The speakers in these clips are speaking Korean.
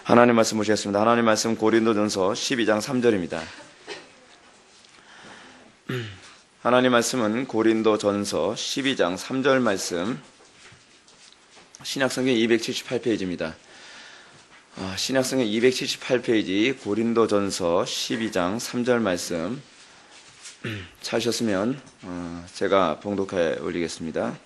하나님 말씀 보시겠습니다. 하나님 말씀 고린도전서 12장 3절입니다. 하나님 말씀은 고린도전서 12장 3절 말씀, 신약성경 278페이지입니다. 신약성경 278페이지 고린도전서 12장 3절 말씀 찾으셨으면 제가 봉독해 올리겠습니다.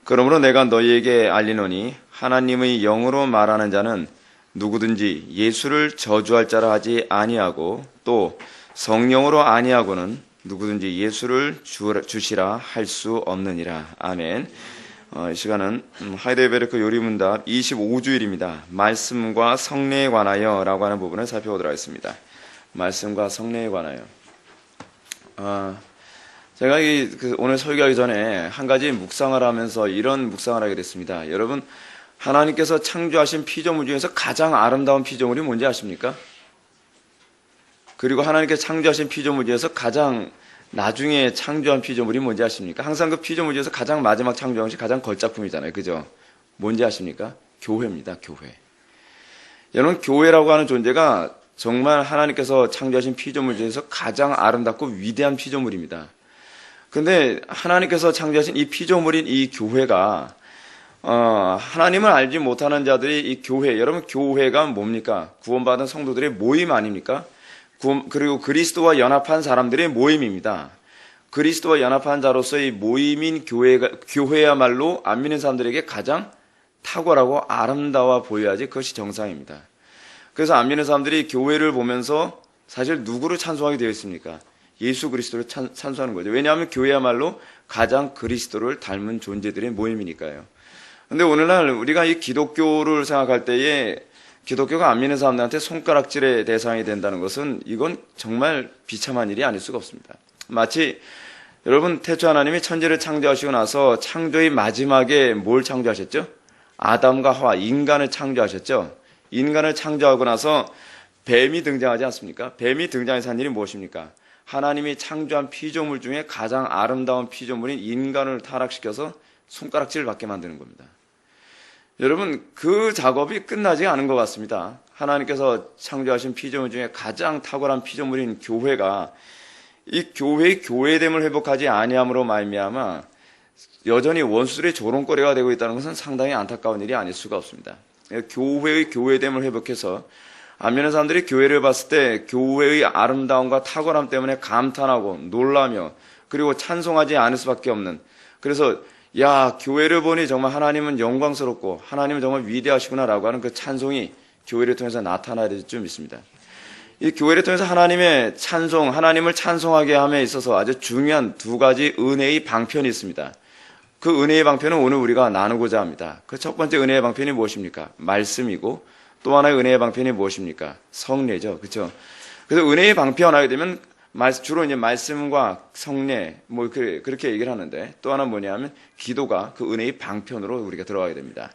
그러므로 내가 너희에게 알리노니 하나님의 영으로 말하는 자는 누구든지 예수를 저주할 자라 하지 아니하고 또 성령으로 아니하고는 누구든지 예수를 주시라 할 수 없느니라. 아멘. 이 시간은 하이델베르크 요리문답 25주일입니다. 말씀과 성례에 관하여 라고 하는 부분을 살펴보도록 하겠습니다. 말씀과 성례에 관하여. 제가 오늘 설교하기 전에 한 가지 묵상을 하면서 이런 묵상을 하게 됐습니다. 여러분, 하나님께서 창조하신 피조물 중에서 가장 아름다운 피조물이 뭔지 아십니까? 그리고 하나님께서 창조하신 피조물 중에서 가장 나중에 창조한 피조물이 뭔지 아십니까? 항상 그 피조물 중에서 가장 마지막 창조한 것이 가장 걸작품이잖아요. 그죠? 뭔지 아십니까? 교회입니다. 교회. 여러분, 교회라고 하는 존재가 정말 하나님께서 창조하신 피조물 중에서 가장 아름답고 위대한 피조물입니다. 근데 하나님께서 창조하신 이 피조물인 이 교회가 하나님을 알지 못하는 자들이 이 교회, 여러분 교회가 뭡니까? 구원받은 성도들의 모임 아닙니까? 그리고 그리스도와 연합한 사람들의 모임입니다. 그리스도와 연합한 자로서의 모임인 교회야말로 안 믿는 사람들에게 가장 탁월하고 아름다워 보여야지 그것이 정상입니다. 그래서 안 믿는 사람들이 교회를 보면서 사실 누구를 찬송하게 되어 있습니까? 예수 그리스도를 찬송하는 거죠. 왜냐하면 교회야말로 가장 그리스도를 닮은 존재들의 모임이니까요. 근데 오늘날 우리가 이 기독교를 생각할 때에 기독교가 안 믿는 사람들한테 손가락질의 대상이 된다는 것은 이건 정말 비참한 일이 아닐 수가 없습니다. 마치 여러분 태초 하나님이 천지를 창조하시고 나서 창조의 마지막에 뭘 창조하셨죠? 아담과 하와, 인간을 창조하셨죠? 인간을 창조하고 나서 뱀이 등장하지 않습니까? 뱀이 등장해서 한 일이 무엇입니까? 하나님이 창조한 피조물 중에 가장 아름다운 피조물인 인간을 타락시켜서 손가락질을 받게 만드는 겁니다. 여러분, 그 작업이 끝나지 않은 것 같습니다. 하나님께서 창조하신 피조물 중에 가장 탁월한 피조물인 교회가 이 교회의 교회됨을 회복하지 아니함으로 말미암아 여전히 원수들의 조롱거리가 되고 있다는 것은 상당히 안타까운 일이 아닐 수가 없습니다. 교회의 교회됨을 회복해서 안 믿는 사람들이 교회를 봤을 때 교회의 아름다움과 탁월함 때문에 감탄하고 놀라며 그리고 찬송하지 않을 수밖에 없는, 그래서 야, 교회를 보니 정말 하나님은 영광스럽고 하나님은 정말 위대하시구나라고 하는 그 찬송이 교회를 통해서 나타나야 될 줄 믿습니다. 이 교회를 통해서 하나님의 찬송, 하나님을 찬송하게 함에 있어서 아주 중요한 두 가지 은혜의 방편이 있습니다. 그 은혜의 방편은 오늘 우리가 나누고자 합니다. 그 첫 번째 은혜의 방편이 무엇입니까? 말씀이고, 또 하나의 은혜의 방편이 무엇입니까? 성례죠. 그렇죠? 그래서 은혜의 방편 하게 되면 주로 이제 말씀과 성례, 그렇게 얘기를 하는데, 또 하나 뭐냐면 기도가 그 은혜의 방편으로 우리가 들어가게 됩니다.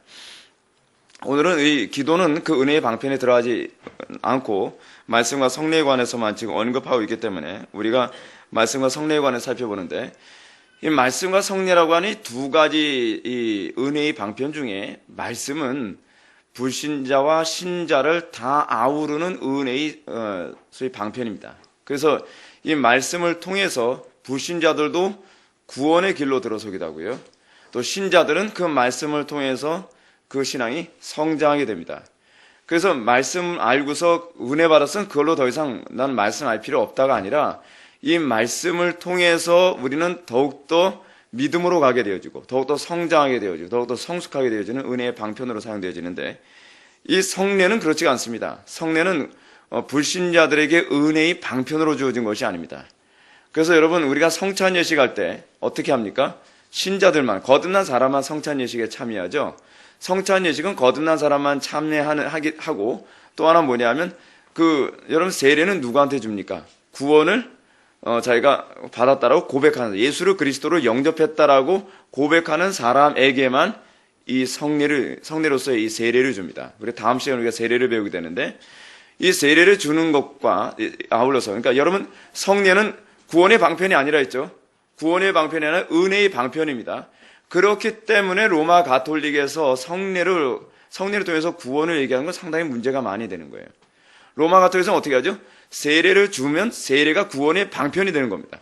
오늘은 이 기도는 그 은혜의 방편에 들어가지 않고 말씀과 성례에 관해서만 지금 언급하고 있기 때문에 우리가 말씀과 성례에 관해서 살펴보는데, 이 말씀과 성례라고 하는 두 가지 이 은혜의 방편 중에 말씀은 불신자와 신자를 다 아우르는 은혜의 소위 방편입니다. 그래서 이 말씀을 통해서 불신자들도 구원의 길로 들어서기도 하고요. 또 신자들은 그 말씀을 통해서 그 신앙이 성장하게 됩니다. 그래서 말씀 알고서 은혜 받았으면 그걸로 더 이상 난 말씀 알 필요 없다가 아니라 이 말씀을 통해서 우리는 더욱더 믿음으로 가게 되어지고 더욱더 성장하게 되어지고 더욱더 성숙하게 되어지는 은혜의 방편으로 사용되어지는데, 이 성례는 그렇지가 않습니다. 성례는 불신자들에게 은혜의 방편으로 주어진 것이 아닙니다. 그래서 여러분, 우리가 성찬 예식할 때 어떻게 합니까? 신자들만, 거듭난 사람만 성찬 예식에 참여하죠. 성찬 예식은 거듭난 사람만 참여하고, 또 하나 뭐냐면 여러분 세례는 누구한테 줍니까? 구원을 자기가 받았다라고 고백하는, 예수를 그리스도로 영접했다라고 고백하는 사람에게만 이 성례로서의 이 세례를 줍니다. 그리고 다음 시간에 우리가 세례를 배우게 되는데, 이 세례를 주는 것과 아울러서, 그러니까 여러분, 성례는 구원의 방편이 아니라 했죠. 구원의 방편이 아니라 은혜의 방편입니다. 그렇기 때문에 로마 가톨릭에서 성례를 성례를 통해서 구원을 얘기하는 건 상당히 문제가 많이 되는 거예요. 로마 가톨릭에서는 어떻게 하죠? 세례를 주면 세례가 구원의 방편이 되는 겁니다.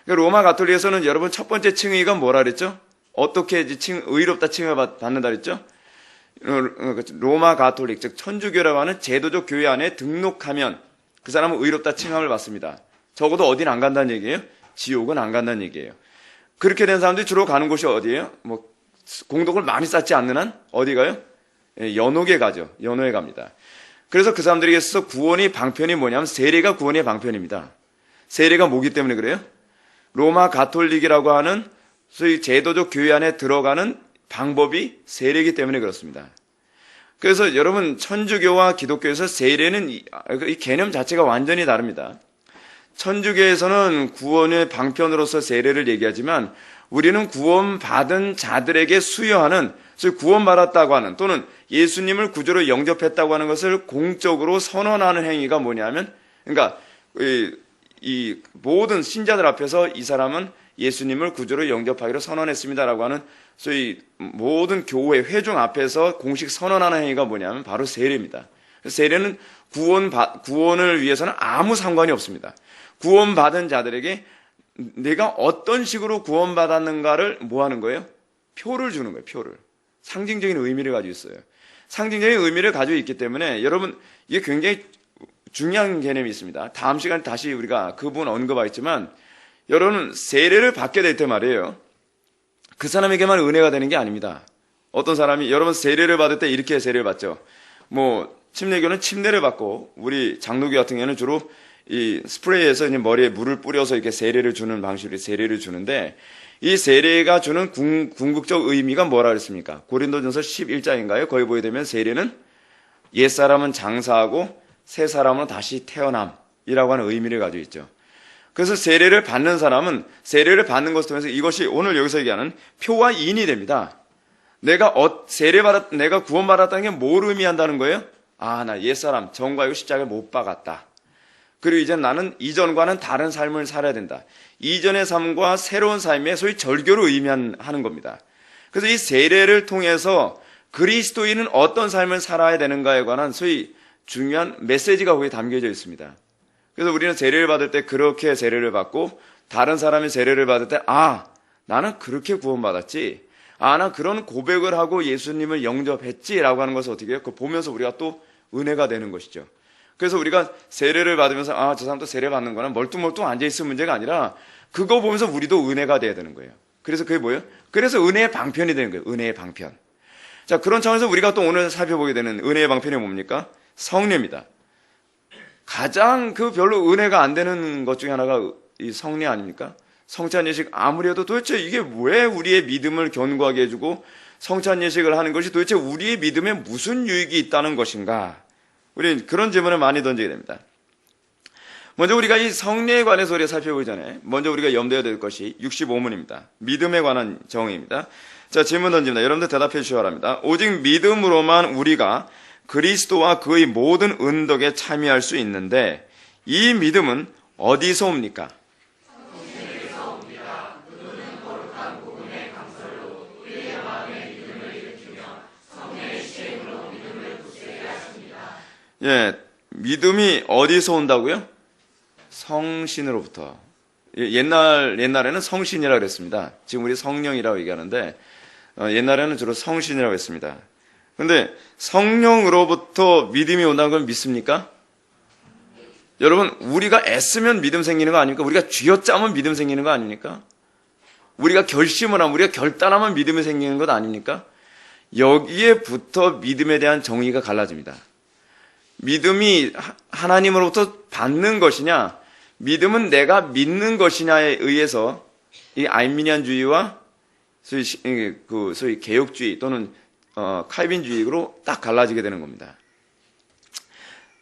그러니까 로마 가톨릭에서는 여러분 첫 번째 칭의가 뭐라 그랬죠? 어떻게 의롭다 칭을 받는다 그랬죠? 로마 가톨릭, 즉 천주교라고 하는 제도적 교회 안에 등록하면 그 사람은 의롭다 칭함을 받습니다. 적어도 어디는 안 간다는 얘기예요? 지옥은 안 간다는 얘기예요. 그렇게 된 사람들이 주로 가는 곳이 어디예요? 뭐 공덕을 많이 쌓지 않는 한 어디 가요? 연옥에 가죠. 연옥에 갑니다. 그래서 그 사람들에게 있어서 구원의 방편이 뭐냐면 세례가 구원의 방편입니다. 세례가 뭐기 때문에 그래요? 로마 가톨릭이라고 하는 소위 제도적 교회 안에 들어가는 방법이 세례이기 때문에 그렇습니다. 그래서 여러분 천주교와 기독교에서 세례는 이 개념 자체가 완전히 다릅니다. 천주교에서는 구원의 방편으로서 세례를 얘기하지만 우리는 구원받은 자들에게 수여하는, 즉 구원받았다고 하는 또는 예수님을 구주로 영접했다고 하는 것을 공적으로 선언하는 행위가 뭐냐면, 그러니까 이 모든 신자들 앞에서 이 사람은 예수님을 구주로 영접하기로 선언했습니다라고 하는 소위 모든 교회 회중 앞에서 공식 선언하는 행위가 뭐냐면 바로 세례입니다. 세례는 구원을 위해서는 아무 상관이 없습니다. 구원받은 자들에게 내가 어떤 식으로 구원받았는가를 뭐 하는 거예요? 표를 주는 거예요. 표를. 상징적인 의미를 가지고 있어요. 상징적인 의미를 가지고 있기 때문에 여러분 이게 굉장히 중요한 개념이 있습니다. 다음 시간에 다시 우리가 그 부분 언급하겠지만 여러분 세례를 받게 될 때 말이에요. 그 사람에게만 은혜가 되는 게 아닙니다. 어떤 사람이 여러분 세례를 받을 때 이렇게 세례를 받죠. 뭐 침례교는 침례를 받고 우리 장로교 같은 경우는 주로 이 스프레이에서 머리에 물을 뿌려서 이렇게 세례를 주는 방식으로 세례를 주는데 이 세례가 주는 궁극적 의미가 뭐라 그랬습니까? 고린도전서 11장인가요? 거기 보게 되면 세례는 옛사람은 장사하고 새 사람은 다시 태어남이라고 하는 의미를 가지고 있죠. 그래서 세례를 받는 사람은 세례를 받는 것을 통해서 이것이 오늘 여기서 얘기하는 표와 인이 됩니다. 내가 내가 구원받았다는 게 뭘 의미한다는 거예요? 아, 나 옛사람 정과 이고 십자가를 못 박았다. 그리고 이제 나는 이전과는 다른 삶을 살아야 된다. 이전의 삶과 새로운 삶의 소위 절교를 의미하는 겁니다. 그래서 이 세례를 통해서 그리스도인은 어떤 삶을 살아야 되는가에 관한 소위 중요한 메시지가 거기에 담겨져 있습니다. 그래서 우리는 세례를 받을 때 그렇게 세례를 받고 다른 사람이 세례를 받을 때 나는 그렇게 구원받았지. 난 그런 고백을 하고 예수님을 영접했지라고 하는 것을 어떻게 해요? 그거 보면서 우리가 또 은혜가 되는 것이죠. 그래서 우리가 세례를 받으면서 저 사람도 세례 받는 거는 멀뚱멀뚱 앉아있을 문제가 아니라 그거 보면서 우리도 은혜가 돼야 되는 거예요. 그래서 그게 뭐예요? 그래서 은혜의 방편이 되는 거예요. 은혜의 방편. 자, 그런 차원에서 우리가 또 오늘 살펴보게 되는 은혜의 방편이 뭡니까? 성례입니다. 가장 별로 은혜가 안 되는 것 중에 하나가 이 성례 아닙니까? 성찬 예식 아무리 해도 도대체 이게 왜 우리의 믿음을 견고하게 해주고 성찬 예식을 하는 것이 도대체 우리의 믿음에 무슨 유익이 있다는 것인가? 우리는 그런 질문을 많이 던지게 됩니다. 먼저 우리가 이 성례에 관해서 우리가 살펴보기 전에 먼저 우리가 염두해야 될 것이 65문입니다. 믿음에 관한 정의입니다. 자, 질문 던집니다. 여러분들 대답해 주시기 바랍니다. 오직 믿음으로만 우리가 그리스도와 그의 모든 은덕에 참여할 수 있는데 이 믿음은 어디서 옵니까? 예, 믿음이 어디서 온다고요? 성신으로부터. 옛날에는 성신이라고 그랬습니다. 지금 우리 성령이라고 얘기하는데 옛날에는 주로 성신이라고 했습니다. 그런데 성령으로부터 믿음이 온다는 걸 믿습니까? 여러분, 우리가 애쓰면 믿음 생기는 거 아닙니까? 우리가 쥐어짜면 믿음 생기는 거 아닙니까? 우리가 결심을 하면, 우리가 결단하면 믿음이 생기는 것 아닙니까? 여기에부터 믿음에 대한 정의가 갈라집니다. 믿음이 하나님으로부터 받는 것이냐, 믿음은 내가 믿는 것이냐에 의해서 이 아르미니안주의와 소위 개혁주의 또는 칼빈주의로 딱 갈라지게 되는 겁니다.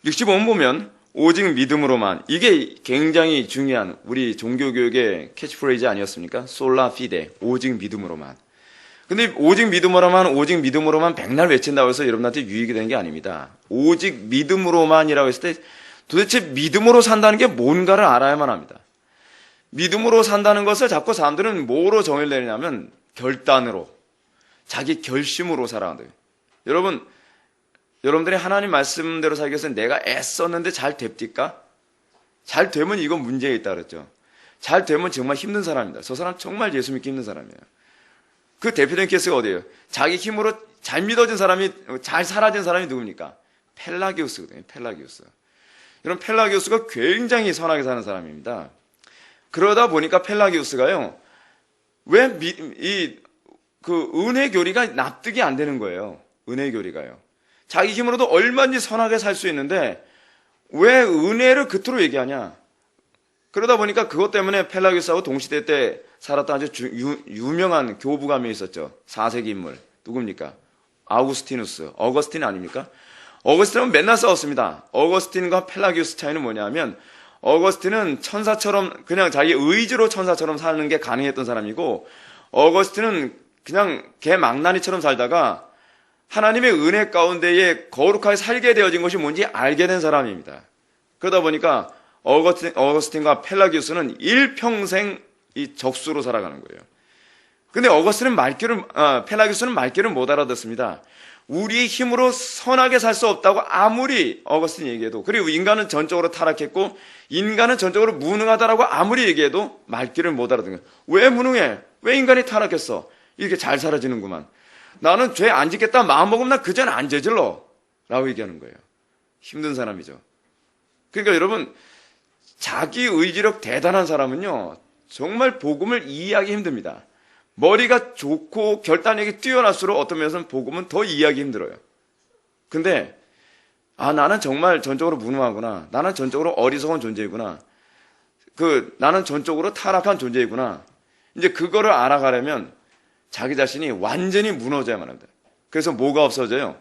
65번 보면 오직 믿음으로만, 이게 굉장히 중요한 우리 종교교육의 캐치프레이즈 아니었습니까? 솔라 피데, 오직 믿음으로만. 근데 오직 믿음으로만 백날 외친다고 해서 여러분한테 유익이 되는 게 아닙니다. 오직 믿음으로만이라고 했을 때 도대체 믿음으로 산다는 게 뭔가를 알아야만 합니다. 믿음으로 산다는 것을 자꾸 사람들은 뭐로 정의를 내냐면 결단으로, 자기 결심으로 살아간다. 여러분, 여러분들이 하나님 말씀대로 살기 위해서 내가 애썼는데 잘 됩니까? 잘 되면 이건 문제에 있다 그랬죠. 잘 되면 정말 힘든 사람입니다. 저 사람 정말 예수 믿기 힘든 사람이에요. 그 대표적인 케이스가 어디예요? 자기 힘으로 잘 믿어진 사람이, 잘 살아진 사람이 누굽니까? 펠라기우스거든요. 펠라기우스. 이런 펠라기우스가 굉장히 선하게 사는 사람입니다. 그러다 보니까 펠라기우스가요, 은혜 교리가 납득이 안 되는 거예요. 은혜 교리가요. 자기 힘으로도 얼마든지 선하게 살 수 있는데, 왜 은혜를 그토록 얘기하냐? 그러다 보니까 그것 때문에 펠라기우스하고 동시대 때 살았던 아주 유명한 교부가 몇 있었죠. 4세기 인물. 누굽니까? 아우구스티누스. 어거스틴 아닙니까? 어거스틴은 맨날 싸웠습니다. 어거스틴과 펠라기우스 차이는 뭐냐면, 어거스틴은 천사처럼 그냥 자기 의지로 천사처럼 사는 게 가능했던 사람이고, 어거스틴은 그냥 개망나니처럼 살다가 하나님의 은혜 가운데에 거룩하게 살게 되어진 것이 뭔지 알게 된 사람입니다. 그러다 보니까 어거스틴과 펠라기우스는 일평생 이 적수로 살아가는 거예요. 근데 펠라기우스는 말귀를 못 알아듣습니다. 우리의 힘으로 선하게 살 수 없다고 아무리 어거스틴이 얘기해도, 그리고 인간은 전적으로 타락했고 인간은 전적으로 무능하다라고 아무리 얘기해도 말귀를 못 알아듣는 거예요. 왜 무능해? 왜 인간이 타락했어? 이렇게 잘 살아지는구만. 나는 죄 안 짓겠다 마음먹으면 나 그 죄는 안 저질러 라고 얘기하는 거예요. 힘든 사람이죠. 그러니까 여러분, 자기 의지력 대단한 사람은요, 정말 복음을 이해하기 힘듭니다. 머리가 좋고 결단력이 뛰어날수록 어떤 면에서는 복음은 더 이해하기 힘들어요. 근데 나는 정말 전적으로 무능하구나, 나는 전적으로 어리석은 존재이구나, 나는 전적으로 타락한 존재이구나, 이제 그거를 알아가려면 자기 자신이 완전히 무너져야만 합니다. 그래서 뭐가 없어져요?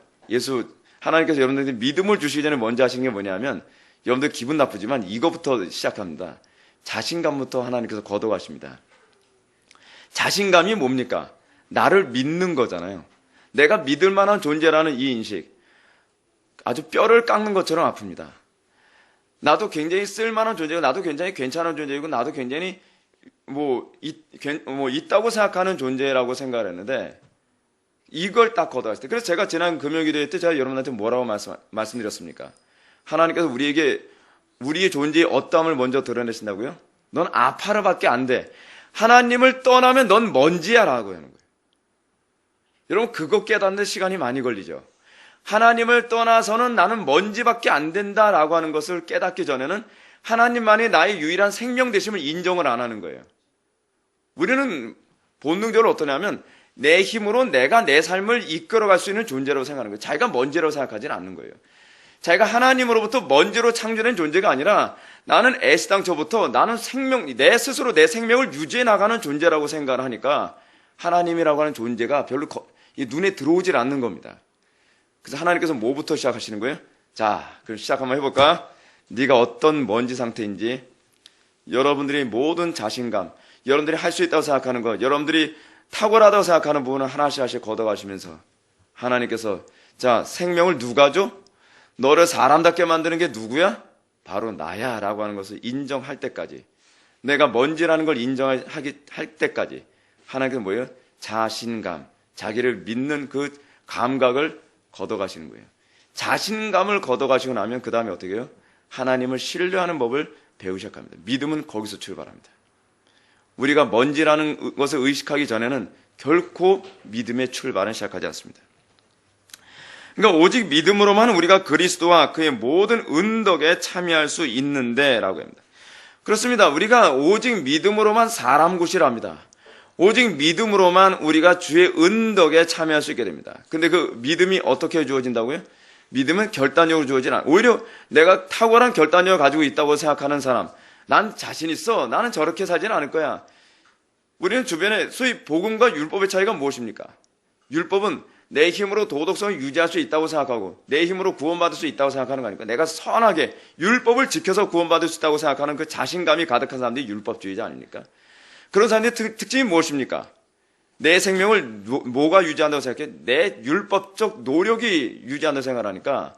하나님께서 여러분들에게 믿음을 주시기 전에 먼저 하신 게 뭐냐면, 여러분들 기분 나쁘지만 이거부터 시작합니다. 자신감부터 하나님께서 걷어가십니다. 자신감이 뭡니까? 나를 믿는 거잖아요. 내가 믿을 만한 존재라는 이 인식, 아주 뼈를 깎는 것처럼 아픕니다. 나도 굉장히 쓸만한 존재고, 나도 굉장히 괜찮은 존재이고, 나도 굉장히 있다고 생각하는 존재라고 생각을 했는데, 이걸 딱 걷어갔을 때, 그래서 제가 지난 금요기도회 때 제가 여러분한테 뭐라고 말씀드렸습니까? 하나님께서 우리에게 우리의 존재의 어떠함을 먼저 드러내신다고요? 넌 아파르밖에 안 돼. 하나님을 떠나면 넌 먼지야 라고 하는 거예요. 여러분, 그거 깨닫는 시간이 많이 걸리죠. 하나님을 떠나서는 나는 먼지밖에 안 된다라고 하는 것을 깨닫기 전에는 하나님만이 나의 유일한 생명 되심을 인정을 안 하는 거예요. 우리는 본능적으로 어떠냐면 내 힘으로 내가 내 삶을 이끌어갈 수 있는 존재라고 생각하는 거예요. 자기가 먼지라고 생각하지는 않는 거예요. 자기가 하나님으로부터 먼지로 창조된 존재가 아니라 나는 애시당초부터 나는 내 스스로 내 생명을 유지해 나가는 존재라고 생각을 하니까 하나님이라고 하는 존재가 별로 눈에 들어오질 않는 겁니다. 그래서 하나님께서 뭐부터 시작하시는 거예요? 자, 그럼 시작 한번 해볼까? 네가 어떤 먼지 상태인지, 여러분들이 모든 자신감, 여러분들이 할 수 있다고 생각하는 것, 여러분들이 탁월하다고 생각하는 부분을 하나씩 걷어가시면서 하나님께서, 자, 생명을 누가 줘? 너를 사람답게 만드는 게 누구야? 바로 나야 라고 하는 것을 인정할 때까지, 내가 먼지라는 걸 인정할 때까지 하나님께서 뭐예요? 자신감, 자기를 믿는 그 감각을 걷어가시는 거예요. 자신감을 걷어가시고 나면 그 다음에 어떻게 해요? 하나님을 신뢰하는 법을 배우기 시작합니다. 믿음은 거기서 출발합니다. 우리가 먼지라는 것을 의식하기 전에는 결코 믿음의 출발은 시작하지 않습니다. 그러니까 오직 믿음으로만 우리가 그리스도와 그의 모든 은덕에 참여할 수 있는데 라고 합니다. 그렇습니다. 우리가 오직 믿음으로만 사람 구실합니다. 오직 믿음으로만 우리가 주의 은덕에 참여할 수 있게 됩니다. 근데 그 믿음이 어떻게 주어진다고요? 믿음은 결단력으로 주어지지 않아요. 오히려 내가 탁월한 결단력을 가지고 있다고 생각하는 사람, 난 자신 있어, 나는 저렇게 살지는 않을 거야. 우리는 주변에 소위 복음과 율법의 차이가 무엇입니까? 율법은 내 힘으로 도덕성을 유지할 수 있다고 생각하고 내 힘으로 구원받을 수 있다고 생각하는 거니까, 내가 선하게 율법을 지켜서 구원받을 수 있다고 생각하는 그 자신감이 가득한 사람들이 율법주의자 아닙니까? 그런 사람들의 특징이 무엇입니까? 내 생명을 뭐가 유지한다고 생각해? 내 율법적 노력이 유지한다고 생각하니까,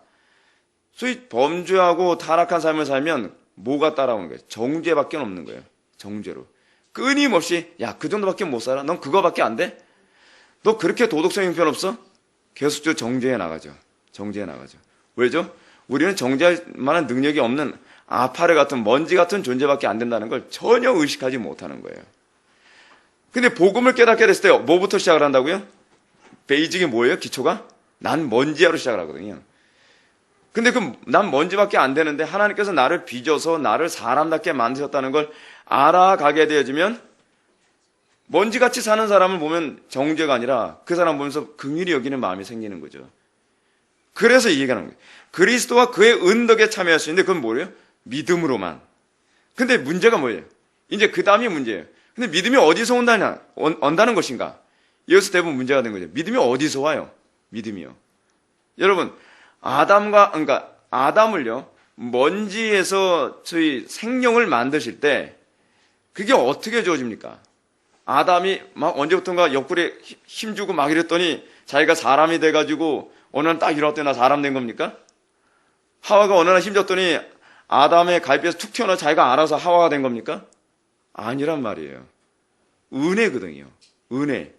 소위 범죄하고 타락한 삶을 살면 뭐가 따라오는 거예요? 정죄밖에 없는 거예요. 정죄로. 끊임없이, 야, 그 정도밖에 못 살아? 넌 그거밖에 안 돼? 너 그렇게 도덕성 형편없어? 계속적으로 정죄해 나가죠. 정죄해 나가죠. 왜죠? 우리는 정죄할 만한 능력이 없는 아파레 같은 먼지 같은 존재밖에 안 된다는 걸 전혀 의식하지 못하는 거예요. 근데 복음을 깨닫게 됐을 때 뭐부터 시작을 한다고요? 베이직이 뭐예요? 기초가? 난 먼지야로 시작을 하거든요. 근데 난 먼지밖에 안 되는데 하나님께서 나를 빚어서 나를 사람답게 만드셨다는 걸 알아가게 되어지면 먼지같이 사는 사람을 보면 정죄가 아니라 그 사람 보면서 긍휼히 여기는 마음이 생기는 거죠. 그래서 이 얘기하는 거예요. 그리스도와 그의 은덕에 참여할 수 있는데 그건 뭐예요? 믿음으로만. 근데 문제가 뭐예요? 이제 그 다음이 문제예요. 근데 믿음이 어디서 온다는 것인가? 여기서 대부분 문제가 된 거죠. 믿음이 어디서 와요? 믿음이요. 여러분, 그러니까 아담을요, 먼지에서 저희 생명을 만드실 때, 그게 어떻게 주어집니까? 아담이 막 언제부턴가 옆구리에 힘주고 막 이랬더니 자기가 사람이 돼가지고 어느 날 딱 일어났더니 나 사람 된 겁니까? 하와가 어느 날 힘줬더니 아담의 갈비에서 툭 튀어나와 자기가 알아서 하와가 된 겁니까? 아니란 말이에요. 은혜거든요. 은혜.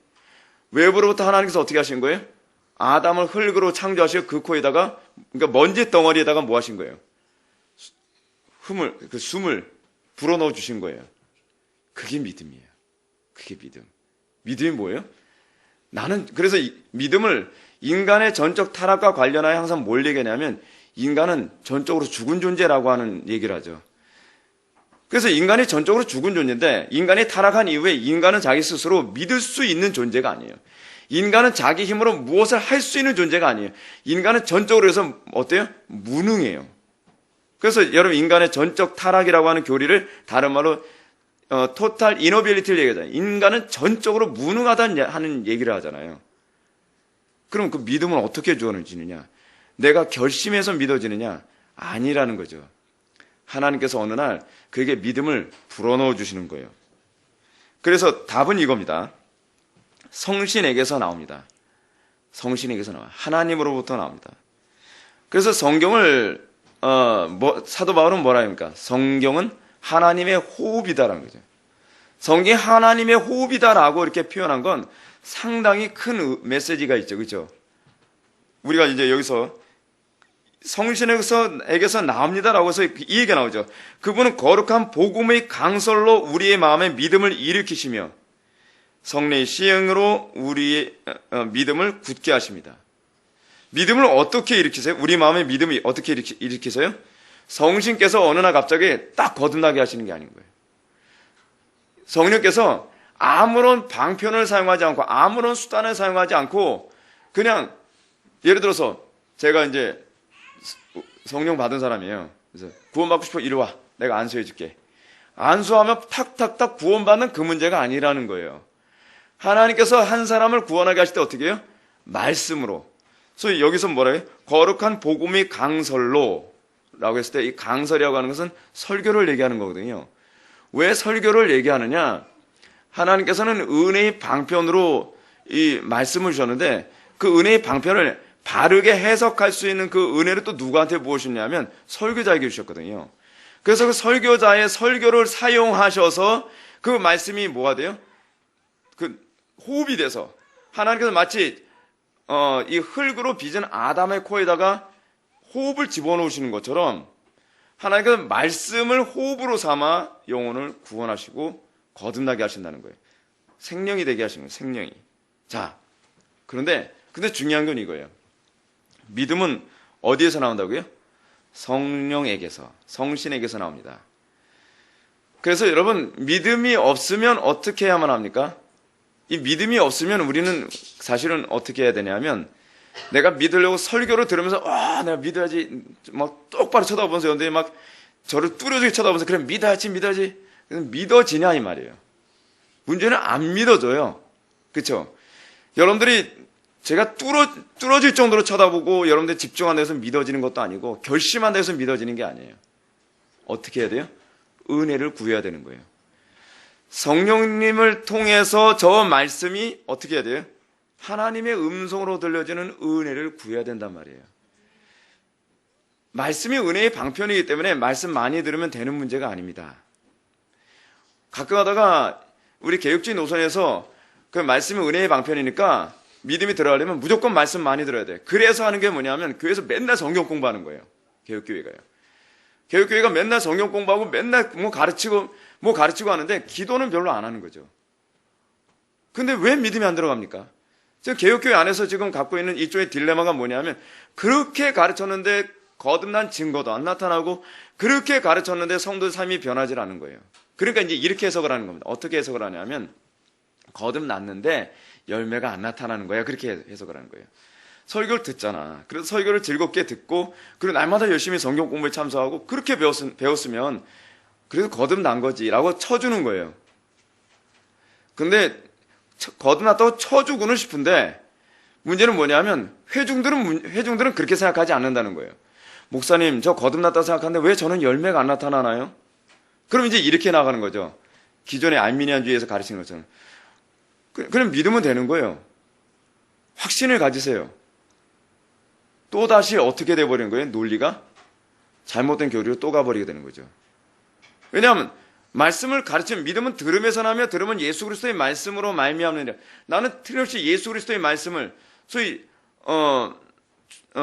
외부로부터 하나님께서 어떻게 하신 거예요? 아담을 흙으로 창조하시고 그 코에다가, 그러니까 먼지 덩어리에다가 뭐 하신 거예요? 숨을 불어넣어 주신 거예요. 그게 믿음이에요. 그게 믿음. 믿음이 뭐예요? 나는 그래서 믿음을 인간의 전적 타락과 관련하여 항상 뭘 얘기하냐면 인간은 전적으로 죽은 존재라고 하는 얘기를 하죠. 그래서 인간이 전적으로 죽은 존재인데 인간이 타락한 이후에 인간은 자기 스스로 믿을 수 있는 존재가 아니에요. 인간은 자기 힘으로 무엇을 할 수 있는 존재가 아니에요. 인간은 전적으로 해서 어때요? 무능해요. 그래서 여러분 인간의 전적 타락이라고 하는 교리를 다른 말로 토탈 이너빌리티를 얘기하잖아요. 인간은 전적으로 무능하다는 하는 얘기를 하잖아요. 그럼 그 믿음은 어떻게 주어지느냐? 내가 결심해서 믿어지느냐? 아니라는 거죠. 하나님께서 어느 날 그에게 믿음을 불어넣어 주시는 거예요. 그래서 답은 이겁니다. 성신에게서 나옵니다. 성신에게서 나와요. 하나님으로부터 나옵니다. 그래서 성경을 사도 바울은 뭐라 합니까? 성경은 하나님의 호흡이다라는 거죠. 성경이 하나님의 호흡이다라고 이렇게 표현한 건 상당히 큰 메시지가 있죠. 그렇죠? 우리가 이제 여기서 성신에게서 나옵니다라고 해서 이 얘기가 나오죠. 그분은 거룩한 복음의 강설로 우리의 마음에 믿음을 일으키시며 성령의 시행으로 우리의 믿음을 굳게 하십니다. 믿음을 어떻게 일으키세요? 우리 마음의 믿음이 어떻게 일으키세요? 성신께서 어느 날 갑자기 딱 거듭나게 하시는 게 아닌 거예요. 성령께서 아무런 방편을 사용하지 않고 아무런 수단을 사용하지 않고 그냥 예를 들어서 제가 이제 성령 받은 사람이에요. 그래서 구원받고 싶어 이리 와. 내가 안수해 줄게. 안수하면 탁탁탁 구원받는 그 문제가 아니라는 거예요. 하나님께서 한 사람을 구원하게 하실 때 어떻게 해요? 말씀으로. 그래서 여기서 뭐라 해요? 거룩한 복음의 강설로 라고 했을 때 이 강설이라고 하는 것은 설교를 얘기하는 거거든요. 왜 설교를 얘기하느냐? 하나님께서는 은혜의 방편으로 이 말씀을 주셨는데 그 은혜의 방편을 바르게 해석할 수 있는 그 은혜를 또 누구한테 무엇이냐면 설교자에게 주셨거든요. 그래서 그 설교자의 설교를 사용하셔서 그 말씀이 뭐가 돼요? 그 호흡이 돼서 하나님께서 마치 이 흙으로 빚은 아담의 코에다가 호흡을 집어넣으시는 것처럼 하나님께서 말씀을 호흡으로 삼아 영혼을 구원하시고 거듭나게 하신다는 거예요. 생명이 되게 하시는 거예요. 생명이. 자, 근데 중요한 건 이거예요. 믿음은 어디에서 나온다고요? 성령에게서, 성신에게서 나옵니다. 그래서 여러분, 믿음이 없으면 어떻게 해야만 합니까? 이 믿음이 없으면 우리는 사실은 어떻게 해야 되냐면 내가 믿으려고 설교를 들으면서 내가 믿어야지 막 똑바로 쳐다보면서 여러분들이 막 저를 뚜렷하게 쳐다보면서 그래 믿어야지 믿어지냐 이 말이에요. 문제는 안 믿어져요. 그렇죠? 여러분들이 제가 뚫어질 정도로 쳐다보고 여러분들 집중한 데서 믿어지는 것도 아니고 결심한 데서 믿어지는 게 아니에요. 어떻게 해야 돼요? 은혜를 구해야 되는 거예요. 성령님을 통해서 저 말씀이 어떻게 해야 돼요? 하나님의 음성으로 들려지는 은혜를 구해야 된단 말이에요. 말씀이 은혜의 방편이기 때문에 말씀 많이 들으면 되는 문제가 아닙니다. 가끔 하다가 우리 개혁주의 노선에서 그 말씀이 은혜의 방편이니까 믿음이 들어가려면 무조건 말씀 많이 들어야 돼. 그래서 하는 게 뭐냐면 교회에서 맨날 성경 공부하는 거예요. 개혁교회가요. 개혁교회가 맨날 성경 공부하고 맨날 뭐 가르치고 하는데 기도는 별로 안 하는 거죠. 근데 왜 믿음이 안 들어갑니까? 지금 개혁교회 안에서 지금 갖고 있는 이쪽의 딜레마가 뭐냐면 그렇게 가르쳤는데 거듭난 증거도 안 나타나고 그렇게 가르쳤는데 성도의 삶이 변하지 않는 거예요. 그러니까 이제 이렇게 해석을 하는 겁니다. 어떻게 해석을 하냐면 거듭났는데 열매가 안 나타나는 거야. 그렇게 해석을 하는 거예요. 설교를 듣잖아. 그래서 설교를 즐겁게 듣고 그리고 날마다 열심히 성경 공부에 참석하고 그렇게 배웠으면 그래도 거듭난 거지라고 쳐주는 거예요. 근데 거듭났다고 쳐주고는 싶은데 문제는 뭐냐면 회중들은 그렇게 생각하지 않는다는 거예요. 목사님, 저 거듭났다고 생각하는데 왜 저는 열매가 안 나타나나요? 그럼 이제 이렇게 나가는 거죠. 기존의 알미니안주의에서 가르치는 것처럼. 그럼 믿으면 되는 거예요. 확신을 가지세요. 또다시 어떻게 돼버리는 거예요? 논리가 잘못된 교리로 또 가버리게 되는 거죠. 왜냐하면 말씀을 가르치면 믿음은 들음에서 나며 들음은 예수 그리스도의 말씀으로 말미암느니라. 나는 틀림없이 예수 그리스도의 말씀을 소위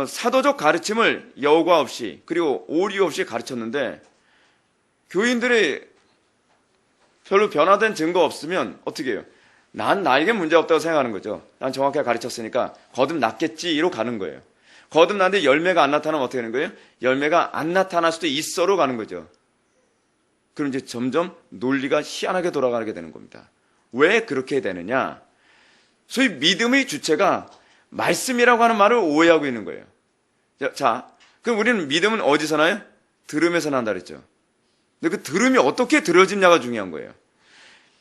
사도적 가르침을 여과 없이 그리고 오류 없이 가르쳤는데 교인들이 별로 변화된 증거 없으면 어떻게 해요? 난 나에게 문제 없다고 생각하는 거죠. 난 정확하게 가르쳤으니까 거듭났겠지로 가는 거예요. 거듭났는데 열매가 안 나타나면 어떻게 되는 거예요? 열매가 안 나타날 수도 있어로 가는 거죠. 그럼 이제 점점 논리가 희한하게 돌아가게 되는 겁니다. 왜 그렇게 되느냐? 소위 믿음의 주체가 말씀이라고 하는 말을 오해하고 있는 거예요. 자, 그럼 우리는 믿음은 어디서 나요? 들음에서 난다 그랬죠. 근데 그 들음이 어떻게 들어지냐가 중요한 거예요.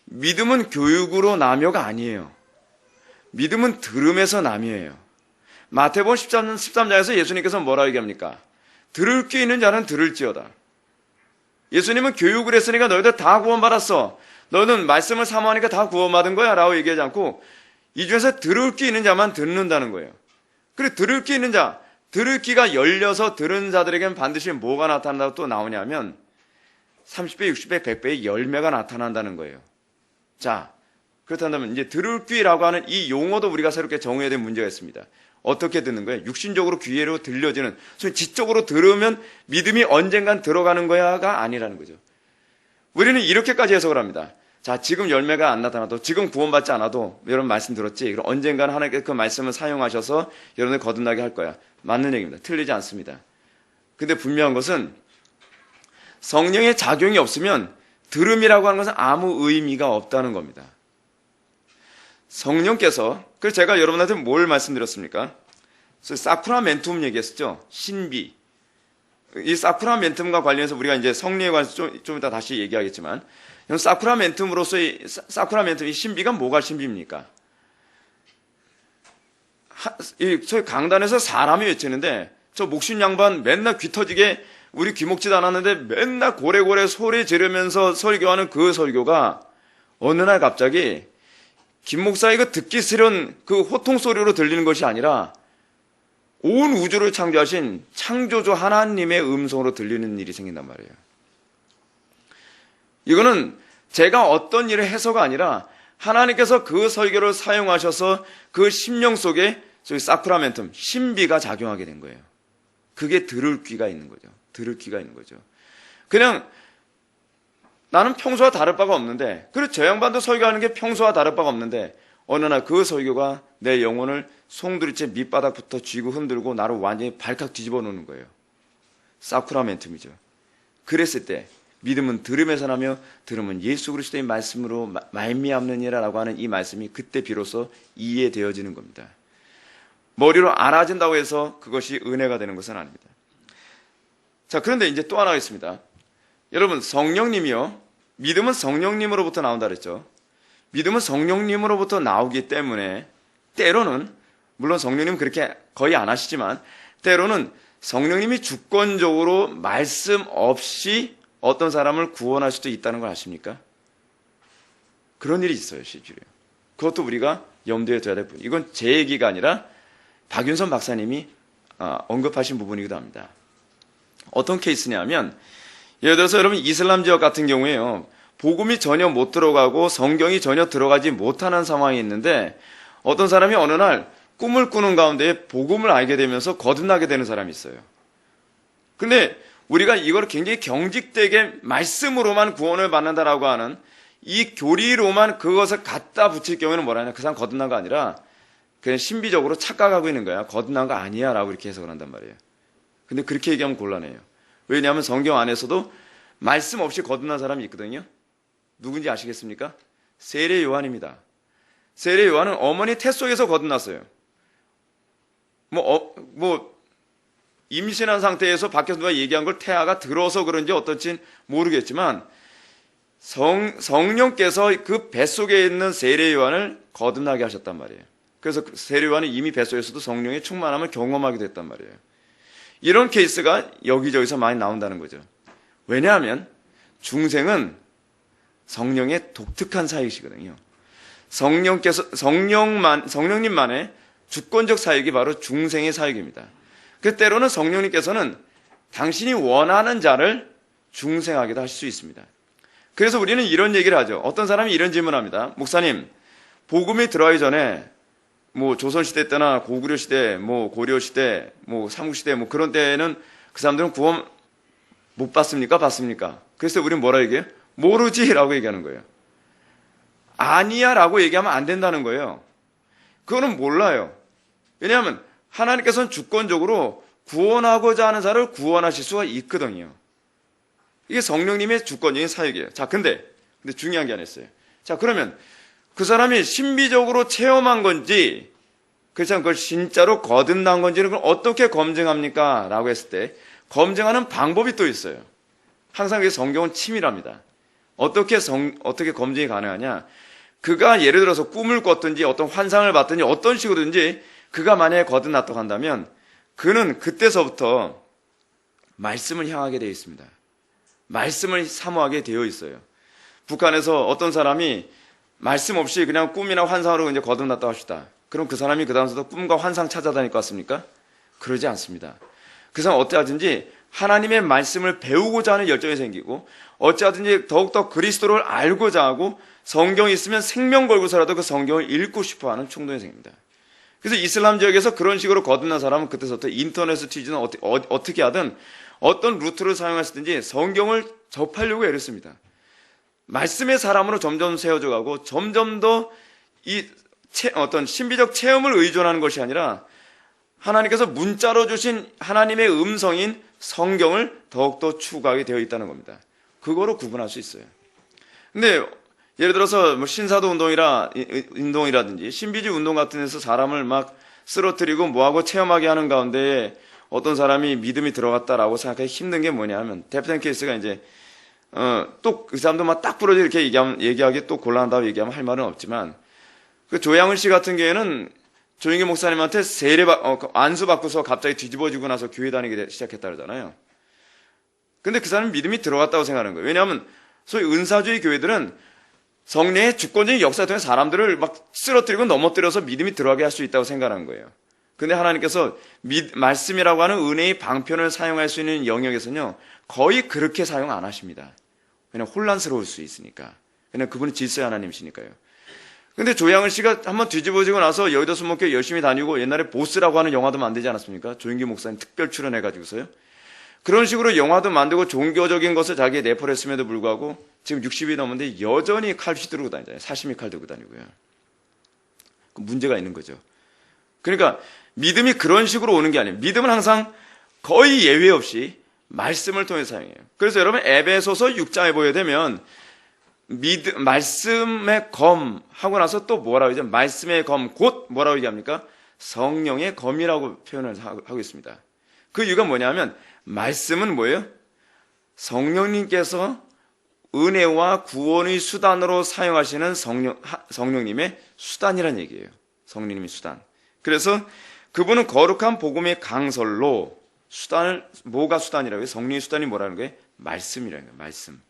믿음은 교육으로 나며가 아니에요. 믿음은 들음에서 나며예요. 마태복음 13장에서 예수님께서 뭐라고 얘기합니까? 들을 귀 있는 자는 들을지어다. 예수님은 교육을 했으니까 너희들 다 구원받았어. 너희는 말씀을 사모하니까 다 구원받은 거야 라고 얘기하지 않고 이 중에서 들을 귀 있는 자만 듣는다는 거예요. 그리고 들을 귀 있는 자, 들을 귀가 열려서 들은 자들에게는 반드시 뭐가 나타난다고 또 나오냐면 30배, 60배, 100배의 열매가 나타난다는 거예요. 자, 그렇다면 이제 들을 귀라고 하는 이 용어도 우리가 새롭게 정해야 될 문제가 있습니다. 어떻게 듣는 거예요? 육신적으로 귀로 들려지는, 소위 지적으로 들으면 믿음이 언젠간 들어가는 거야가 아니라는 거죠. 우리는 이렇게까지 해석을 합니다. 자, 지금 열매가 안 나타나도, 지금 구원받지 않아도, 여러분 말씀 들었지? 그럼 언젠간 하나님께서 그 말씀을 사용하셔서 여러분을 거듭나게 할 거야. 맞는 얘기입니다. 틀리지 않습니다. 근데 분명한 것은 성령의 작용이 없으면 들음이라고 하는 것은 아무 의미가 없다는 겁니다. 성령께서, 그래서 제가 여러분한테 뭘 말씀드렸습니까? 사크라멘툼 얘기했었죠. 신비. 이 사크라멘툼과 관련해서 우리가 이제 성령에 관해서 좀 이따 다시 얘기하겠지만, 사크라멘툼으로서의, 사크라멘툼, 이 신비가 뭐가 신비입니까? 저희 강단에서 사람이 외치는데, 저 목신 양반 맨날 귀 터지게 우리 귀목지도 않았는데 맨날 고래고래 소리 지르면서 설교하는 그 설교가 어느 날 갑자기 김 목사 이거 듣기 싫은 그 호통 소리로 들리는 것이 아니라 온 우주를 창조하신 창조주 하나님의 음성으로 들리는 일이 생긴단 말이에요. 이거는 제가 어떤 일을 해서가 아니라 하나님께서 그 설교를 사용하셔서 그 심령 속에 저희 사크라멘tum, 신비가 작용하게 된 거예요. 그게 들을 귀가 있는 거죠. 들을 귀가 있는 거죠. 그냥 나는 평소와 다를 바가 없는데, 그리고 저 양반도 설교하는 게 평소와 다를 바가 없는데 어느 날 그 설교가 내 영혼을 송두리째 밑바닥부터 쥐고 흔들고 나를 완전히 발칵 뒤집어 놓는 거예요. 사크라멘tum이죠. 그랬을 때 믿음은 들음에서 나며 들음은 예수 그리스도의 말씀으로 말미암느니라라고 하는 이 말씀이 그때 비로소 이해되어지는 겁니다. 머리로 알아진다고 해서 그것이 은혜가 되는 것은 아닙니다. 자, 그런데 이제 또 하나가 있습니다. 여러분, 성령님이요. 믿음은 성령님으로부터 나온다 그랬죠. 믿음은 성령님으로부터 나오기 때문에 때로는, 물론 성령님은 그렇게 거의 안 하시지만 때로는 성령님이 주권적으로 말씀 없이 어떤 사람을 구원할 수도 있다는 걸 아십니까? 그런 일이 있어요, 실제로. 그것도 우리가 염두에 둬야 될 부분. 이건 제 얘기가 아니라 박윤선 박사님이 언급하신 부분이기도 합니다. 어떤 케이스냐면, 예를 들어서 여러분 이슬람 지역 같은 경우에요, 복음이 전혀 못 들어가고 성경이 전혀 들어가지 못하는 상황이 있는데 어떤 사람이 어느 날 꿈을 꾸는 가운데 복음을 알게 되면서 거듭나게 되는 사람이 있어요. 근데 우리가 이걸 굉장히 경직되게 말씀으로만 구원을 받는다라고 하는 이 교리로만 그것을 갖다 붙일 경우에는 뭐라냐, 그 사람 거듭난 거 아니라 그냥 신비적으로 착각하고 있는 거야. 거듭난 거 아니야 라고 이렇게 해석을 한단 말이에요. 근데 그렇게 얘기하면 곤란해요. 왜냐하면 성경 안에서도 말씀 없이 거듭난 사람이 있거든요. 누군지 아시겠습니까? 세례 요한입니다. 세례 요한은 어머니 태 속에서 거듭났어요. 임신한 상태에서 밖에서 누가 얘기한 걸 태아가 들어서 그런지 어떨진 모르겠지만 성령께서 그 뱃속에 있는 세례 요한을 거듭나게 하셨단 말이에요. 그래서 세례 요한은 이미 뱃속에서도 성령의 충만함을 경험하게 됐단 말이에요. 이런 케이스가 여기저기서 많이 나온다는 거죠. 왜냐하면 중생은 성령의 독특한 사역이시거든요. 성령님만의 주권적 사역이 바로 중생의 사역입니다. 그 때로는 성령님께서는 당신이 원하는 자를 중생하게도 하실 수 있습니다. 그래서 우리는 이런 얘기를 하죠. 어떤 사람이 이런 질문을 합니다. 목사님, 복음이 들어가기 전에 조선시대 때나 고구려시대, 고려시대, 삼국시대 그런 때는 그 사람들은 구원 못 받습니까? 받습니까? 그래서 우리는 뭐라 얘기해요? 모르지 라고 얘기하는 거예요. 아니야 라고 얘기하면 안 된다는 거예요. 그거는 몰라요. 왜냐하면 하나님께서는 주권적으로 구원하고자 하는 자를 구원하실 수가 있거든요. 이게 성령님의 주권적인 사역이에요. 자, 근데 중요한 게 하나 있어요. 자, 그러면 그 사람이 신비적으로 체험한 건지, 그렇지만 그걸 진짜로 거듭난 건지를 어떻게 검증합니까? 라고 했을 때, 검증하는 방법이 또 있어요. 항상 그 성경은 치밀합니다. 어떻게 검증이 가능하냐? 그가 예를 들어서 꿈을 꿨든지 어떤 환상을 봤든지 어떤 식으로든지 그가 만약에 거듭났다고 한다면 그는 그때서부터 말씀을 향하게 되어 있습니다. 말씀을 사모하게 되어 있어요. 북한에서 어떤 사람이 말씀 없이 그냥 꿈이나 환상으로 이제 거듭났다고 합시다. 그럼 그 사람이 그 다음부터 꿈과 환상 찾아다닐 것 같습니까? 그러지 않습니다. 그 사람 어찌하든지 하나님의 말씀을 배우고자 하는 열정이 생기고 어찌하든지 더욱더 그리스도를 알고자 하고 성경이 있으면 생명 걸고서라도 그 성경을 읽고 싶어하는 충동이 생깁니다. 그래서 이슬람 지역에서 그런 식으로 거듭난 사람은 그때서부터 인터넷을 뒤지든 어떻게 하든 어떤 루트를 사용하시든지 성경을 접하려고 애를 씁니다. 말씀의 사람으로 점점 세워져 가고 점점 더 이 어떤 신비적 체험을 의존하는 것이 아니라 하나님께서 문자로 주신 하나님의 음성인 성경을 더욱더 추구하게 되어 있다는 겁니다. 그거로 구분할 수 있어요. 근데 예를 들어서 신사도 운동이라든지 신비주의 운동 같은 데서 사람을 막 쓰러뜨리고 뭐하고 체험하게 하는 가운데 어떤 사람이 믿음이 들어갔다라고 생각하기 힘든 게 뭐냐 하면 대표적인 케이스가 이제 또 그 사람도 막 딱 부러져 이렇게 얘기하기 또 곤란하다고 얘기하면 할 말은 없지만 그 조양은 씨 같은 경우에는 조영기 목사님한테 안수 받고서 갑자기 뒤집어지고 나서 교회 다니게 시작했다 그러잖아요. 근데 그 사람은 믿음이 들어갔다고 생각하는 거예요. 왜냐하면 소위 은사주의 교회들은 성령의 주권적인 역사 통해 사람들을 막 쓰러뜨리고 넘어뜨려서 믿음이 들어가게 할 수 있다고 생각하는 거예요. 근데 하나님께서 말씀이라고 하는 은혜의 방편을 사용할 수 있는 영역에서는요, 거의 그렇게 사용 안 하십니다. 왜냐하면 혼란스러울 수 있으니까. 왜냐하면 그분은 질서의 하나님이시니까요. 근데 조양은 씨가 한번 뒤집어지고 나서 여의도 순목교회 열심히 다니고 옛날에 보스라고 하는 영화도 만들지 않았습니까? 조영기 목사님 특별 출연해가지고서요. 그런 식으로 영화도 만들고 종교적인 것을 자기에 내포했음에도 불구하고 지금 60이 넘었는데 여전히 칼 휘두르고 다니잖아요. 사시미 칼 들고 다니고요. 문제가 있는 거죠. 그러니까 믿음이 그런 식으로 오는 게 아니에요. 믿음은 항상 거의 예외 없이 말씀을 통해 사용해요. 그래서 여러분 에베소서 6장에 보게 되면 말씀의 검 하고 나서 또 뭐라고 하죠? 말씀의 검 곧 뭐라고 얘기합니까? 성령의 검이라고 표현을 하고 있습니다. 그 이유가 뭐냐면 말씀은 뭐예요? 성령님께서 은혜와 구원의 수단으로 사용하시는 성령님의 수단이라는 얘기예요. 성령님의 수단. 그래서 그분은 거룩한 복음의 강설로 뭐가 수단이라고 해요? 성령의 수단이 뭐라는 거예요? 말씀이라는 거예요. 말씀.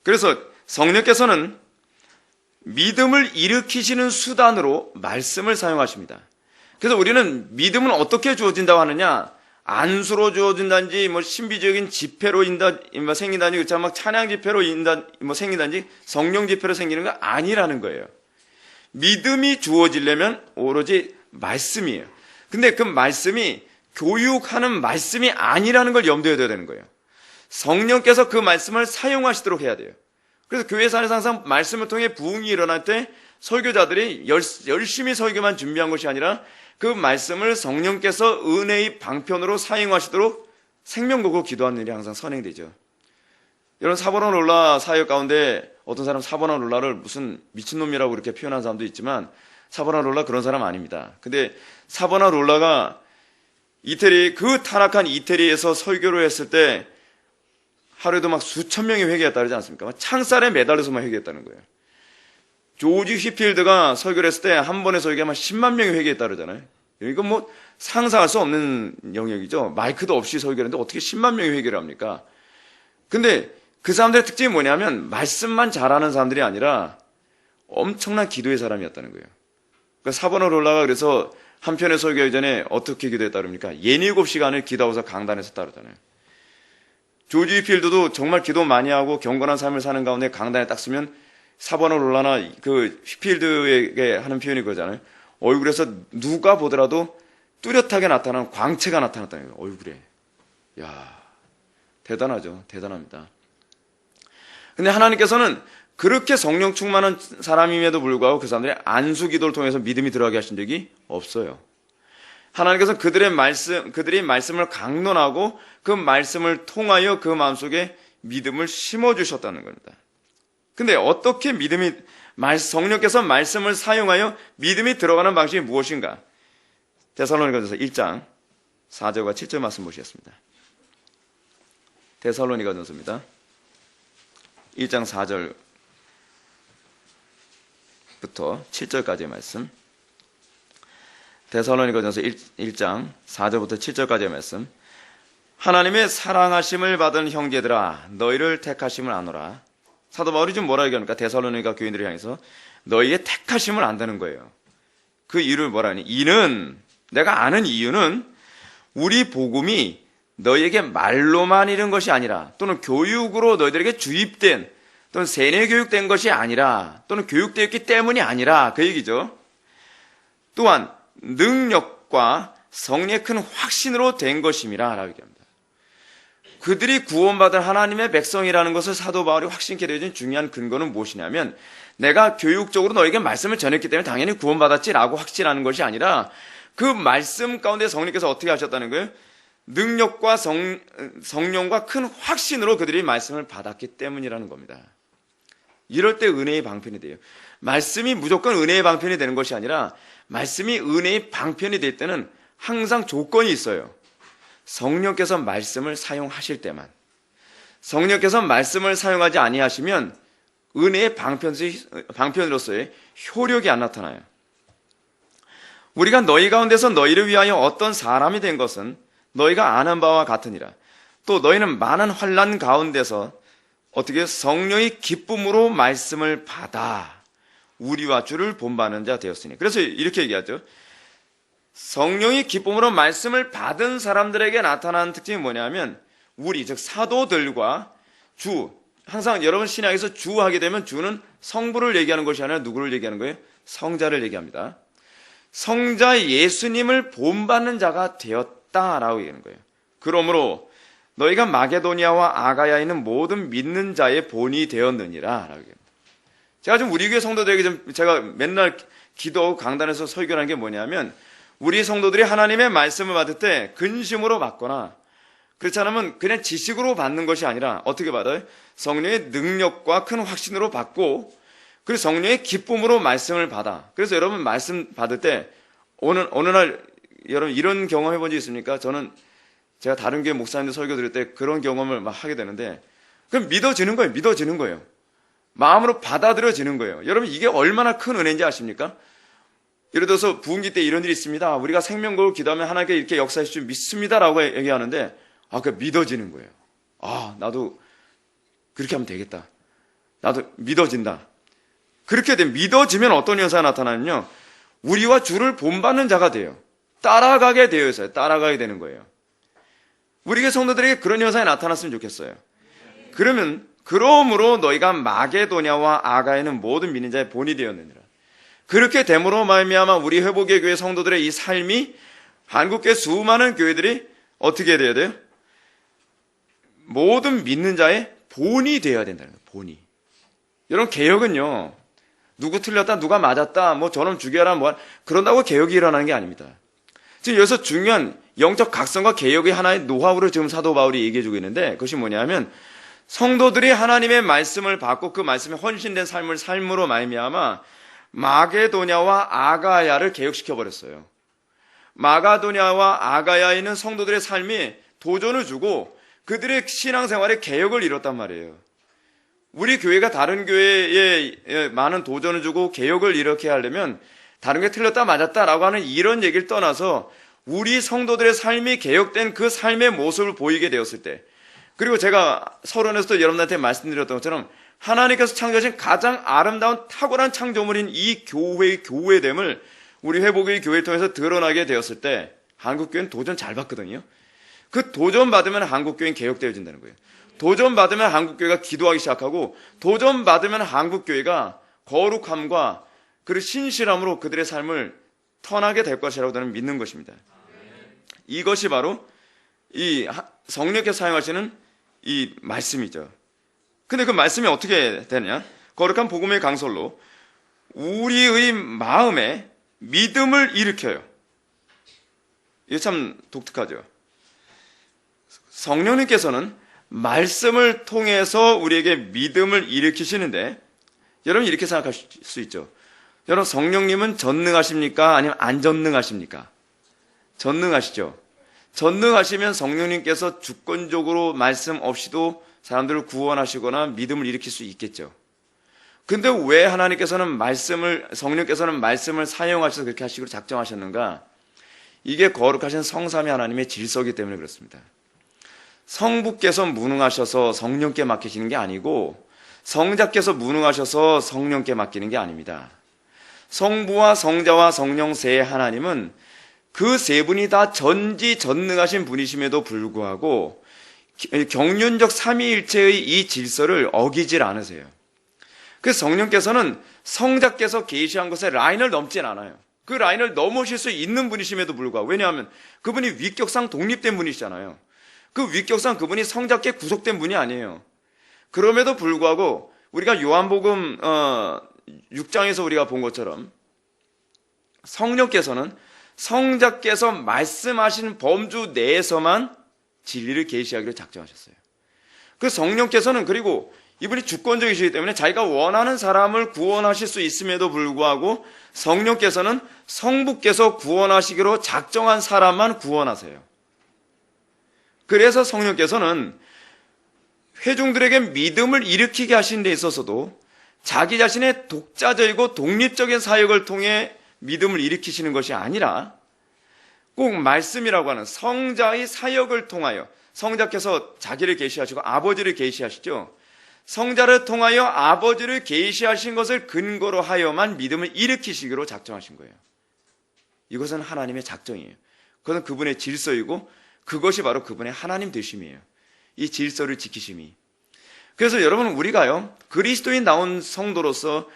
그래서 성령께서는 믿음을 일으키시는 수단으로 말씀을 사용하십니다. 그래서 우리는 믿음은 어떻게 주어진다고 하느냐? 안수로 주어진다든지, 신비적인 집회로 생긴다든지, 그렇죠? 막 찬양 집회로 생긴다든지, 성령 집회로 생기는 거 아니라는 거예요. 믿음이 주어지려면 오로지 말씀이에요. 근데 그 말씀이 교육하는 말씀이 아니라는 걸 염두에 둬야 되는 거예요. 성령께서 그 말씀을 사용하시도록 해야 돼요. 그래서 교회에서 항상 말씀을 통해 부흥이 일어날 때 설교자들이 열심히 설교만 준비한 것이 아니라 그 말씀을 성령께서 은혜의 방편으로 사용하시도록 생명곡으로 기도하는 일이 항상 선행되죠. 여러분, 사보나롤라 사역 가운데 어떤 사람 사보나롤라를 무슨 미친놈이라고 그렇게 표현한 사람도 있지만 사보나롤라 그런 사람 아닙니다. 근데 사보나롤라가 이태리, 그 타락한 이태리에서 설교를 했을 때 하루에도 막 수천 명이 회개했다 그러지 않습니까? 창살에 매달려서만 회개했다는 거예요. 조지 휘필드가 설교를 했을 때 한 번에 설교하면 10만 명이 회개했다 그러잖아요. 이건 뭐 상상할 수 없는 영역이죠. 마이크도 없이 설교했는데 어떻게 10만 명이 회개를 합니까? 근데 그 사람들의 특징이 뭐냐면 말씀만 잘하는 사람들이 아니라 엄청난 기도의 사람이었다는 거예요. 그러니까 사보나롤라가 그래서 한 편의 설교하기 전에 어떻게 기도했다 그럽니까? 7시간을 기도하고서 강단에 섰다 그러잖아요. 조지 휘필드도 정말 기도 많이 하고 경건한 삶을 사는 가운데 강단에 딱 서면 사보나롤라나 그 휘필드에게 하는 표현이 그거잖아요. 얼굴에서 누가 보더라도 뚜렷하게 나타나는 광채가 나타났다는 거예요. 얼굴에. 야, 대단하죠. 대단합니다. 근데 하나님께서는 그렇게 성령 충만한 사람임에도 불구하고 그 사람들의 안수 기도를 통해서 믿음이 들어가게 하신 적이 없어요. 하나님께서 그들의 말씀을 강론하고 그 말씀을 통하여 그 마음속에 믿음을 심어주셨다는 겁니다. 근데 어떻게 성령께서 말씀을 사용하여 믿음이 들어가는 방식이 무엇인가? 데살로니가전서 1장 4절과 7절 말씀 보시겠습니다. 데살로니가전서입니다. 1장 4절부터 7절까지의 말씀. 데살로니가전서 1장 4절부터 7절까지의 말씀. 하나님의 사랑하심을 받은 형제들아, 너희를 택하심을 아노라. 사도 바울이 지금 뭐라 얘기합니까? 데살로니가 교인들을 향해서 너희의 택하심을 안다는 거예요. 그 이유를 뭐라 하니? 내가 아는 이유는 우리 복음이 너희에게 말로만 이른 것이 아니라, 또는 교육으로 너희들에게 주입된, 또는 세뇌 교육된 것이 아니라, 또는 교육되었기 때문이 아니라, 그 얘기죠. 또한 능력과 성령의 큰 확신으로 된 것임이라 라고 얘기합니다. 그들이 구원받은 하나님의 백성이라는 것을 사도 바울이 확신케 되어진 중요한 근거는 무엇이냐면, 내가 교육적으로 너에게 말씀을 전했기 때문에 당연히 구원받았지라고 확신하는 것이 아니라 그 말씀 가운데 성령께서 어떻게 하셨다는 거예요? 능력과 성령과 큰 확신으로 그들이 말씀을 받았기 때문이라는 겁니다. 이럴 때 은혜의 방편이 돼요. 말씀이 무조건 은혜의 방편이 되는 것이 아니라 말씀이 은혜의 방편이 될 때는 항상 조건이 있어요. 성령께서 말씀을 사용하실 때만. 성령께서 말씀을 사용하지 아니하시면 은혜의 방편으로서의 효력이 안 나타나요. 우리가 너희 가운데서 너희를 위하여 어떤 사람이 된 것은 너희가 아는 바와 같으니라. 또 너희는 많은 환난 가운데서 어떻게 성령의 기쁨으로 말씀을 받아 우리와 주를 본받는 자 되었으니. 그래서 이렇게 얘기하죠. 성령의 기쁨으로 말씀을 받은 사람들에게 나타나는 특징이 뭐냐면, 우리 즉 사도들과 주, 항상 여러분 신약에서 주 하게 되면 주는 성부를 얘기하는 것이 아니라 누구를 얘기하는 거예요? 성자를 얘기합니다. 성자 예수님을 본받는 자가 되었다라고 얘기하는 거예요. 그러므로 너희가 마게도니아와 아가야에 있는 모든 믿는 자의 본이 되었느니라 라고 얘기합니다. 제가 좀 우리 교회 성도들에게 제가 맨날 기도하고 강단에서 설교하는 게 뭐냐면, 우리 성도들이 하나님의 말씀을 받을 때 근심으로 받거나 그렇지 않으면 그냥 지식으로 받는 것이 아니라 어떻게 받아요? 성령의 능력과 큰 확신으로 받고, 그리고 성령의 기쁨으로 말씀을 받아. 그래서 여러분 말씀 받을 때 어느 날 여러분 이런 경험 해본 적 있습니까? 제가 다른 교회 목사님들 설교 드릴 때 그런 경험을 막 하게 되는데, 그럼 믿어지는 거예요. 믿어지는 거예요. 마음으로 받아들여지는 거예요. 여러분 이게 얼마나 큰 은혜인지 아십니까? 예를 들어서 부흥기 때 이런 일이 있습니다. 우리가 생명곡을 기도하면 하나님께 이렇게 역사하실 줄 믿습니다라고 얘기하는데, 그 믿어지는 거예요. 나도 그렇게 하면 되겠다. 나도 믿어진다. 그렇게 되면 믿어지면 어떤 현상이 나타나냐면요, 우리와 주를 본받는 자가 돼요. 따라가게 되어 있어요. 따라가게 되는 거예요. 우리 성도들에게 그런 현상이 나타났으면 좋겠어요. 그러므로 너희가 마게도냐와 아가야는 모든 믿는 자의 본이 되었느니라. 그렇게 됨으로 말미암아 우리 회복의 교회 성도들의 이 삶이 한국교회 수많은 교회들이 어떻게 돼야 돼요? 모든 믿는 자의 본이 되어야 된다는 거예요. 본이. 여러분, 개혁은요, 누구 틀렸다, 누가 맞았다, 뭐 저놈 죽여라, 뭐 그런다고 개혁이 일어나는 게 아닙니다. 지금 여기서 중요한 영적 각성과 개혁의 하나의 노하우를 지금 사도 바울이 얘기해주고 있는데, 그것이 뭐냐면 성도들이 하나님의 말씀을 받고 그 말씀에 헌신된 삶을 삶으로 말미암아 마게도냐와 아가야를 개혁시켜 버렸어요. 마가도냐와 아가야에 있는 성도들의 삶이 도전을 주고 그들의 신앙생활에 개혁을 이뤘단 말이에요. 우리 교회가 다른 교회에 많은 도전을 주고 개혁을 이렇게 하려면 다른 게 틀렸다 맞았다라고 하는 이런 얘기를 떠나서 우리 성도들의 삶이 개혁된 그 삶의 모습을 보이게 되었을 때, 그리고 제가 서론에서도 여러분들한테 말씀드렸던 것처럼 하나님께서 창조하신 가장 아름다운 탁월한 창조물인 이 교회의 교회됨을 우리 회복의 교회를 통해서 드러나게 되었을 때 한국교회는 도전 잘 받거든요. 그 도전 받으면 한국교회는 개혁되어진다는 거예요. 도전 받으면 한국교회가 기도하기 시작하고, 도전 받으면 한국교회가 거룩함과 그리고 신실함으로 그들의 삶을 터나게 될 것이라고 저는 믿는 것입니다. 이것이 바로 이 성령께서 사용하시는 이 말씀이죠. 근데 그 말씀이 어떻게 되느냐? 거룩한 복음의 강설로 우리의 마음에 믿음을 일으켜요. 이게 참 독특하죠. 성령님께서는 말씀을 통해서 우리에게 믿음을 일으키시는데, 여러분 이렇게 생각하실 수 있죠. 여러분, 성령님은 전능하십니까? 아니면 안 전능하십니까? 전능하시죠. 전능하시면 성령님께서 주권적으로 말씀 없이도 사람들을 구원하시거나 믿음을 일으킬 수 있겠죠. 근데 왜 하나님께서는 성령께서는 말씀을 사용하셔서 그렇게 하시기로 작정하셨는가? 이게 거룩하신 성삼위 하나님의 질서이기 때문에 그렇습니다. 성부께서 무능하셔서 성령께 맡기시는 게 아니고, 성자께서 무능하셔서 성령께 맡기는 게 아닙니다. 성부와 성자와 성령 세 하나님은 그 세 분이 다 전지전능하신 분이심에도 불구하고 경륜적 삼위일체의 이 질서를 어기질 않으세요. 그래서 성령께서는 성자께서 계시한 것에 라인을 넘진 않아요. 그 라인을 넘으실 수 있는 분이심에도 불구하고, 왜냐하면 그분이 위격상 독립된 분이시잖아요. 그 위격상 그분이 성자께 구속된 분이 아니에요. 그럼에도 불구하고 우리가 요한복음 6장에서 우리가 본 것처럼 성령께서는 성자께서 말씀하신 범주 내에서만 진리를 계시하기로 작정하셨어요. 그 성령께서는, 그리고 이분이 주권적이시기 때문에 자기가 원하는 사람을 구원하실 수 있음에도 불구하고 성령께서는 성부께서 구원하시기로 작정한 사람만 구원하세요. 그래서 성령께서는 회중들에게 믿음을 일으키게 하신 데 있어서도 자기 자신의 독자적이고 독립적인 사역을 통해 믿음을 일으키시는 것이 아니라 꼭 말씀이라고 하는 성자의 사역을 통하여, 성자께서 자기를 계시하시고 아버지를 계시하시죠. 성자를 통하여 아버지를 계시하신 것을 근거로 하여만 믿음을 일으키시기로 작정하신 거예요. 이것은 하나님의 작정이에요. 그것은 그분의 질서이고 그것이 바로 그분의 하나님 되심이에요. 이 질서를 지키심이. 그래서 여러분, 우리가요, 그리스도인 나온 성도로서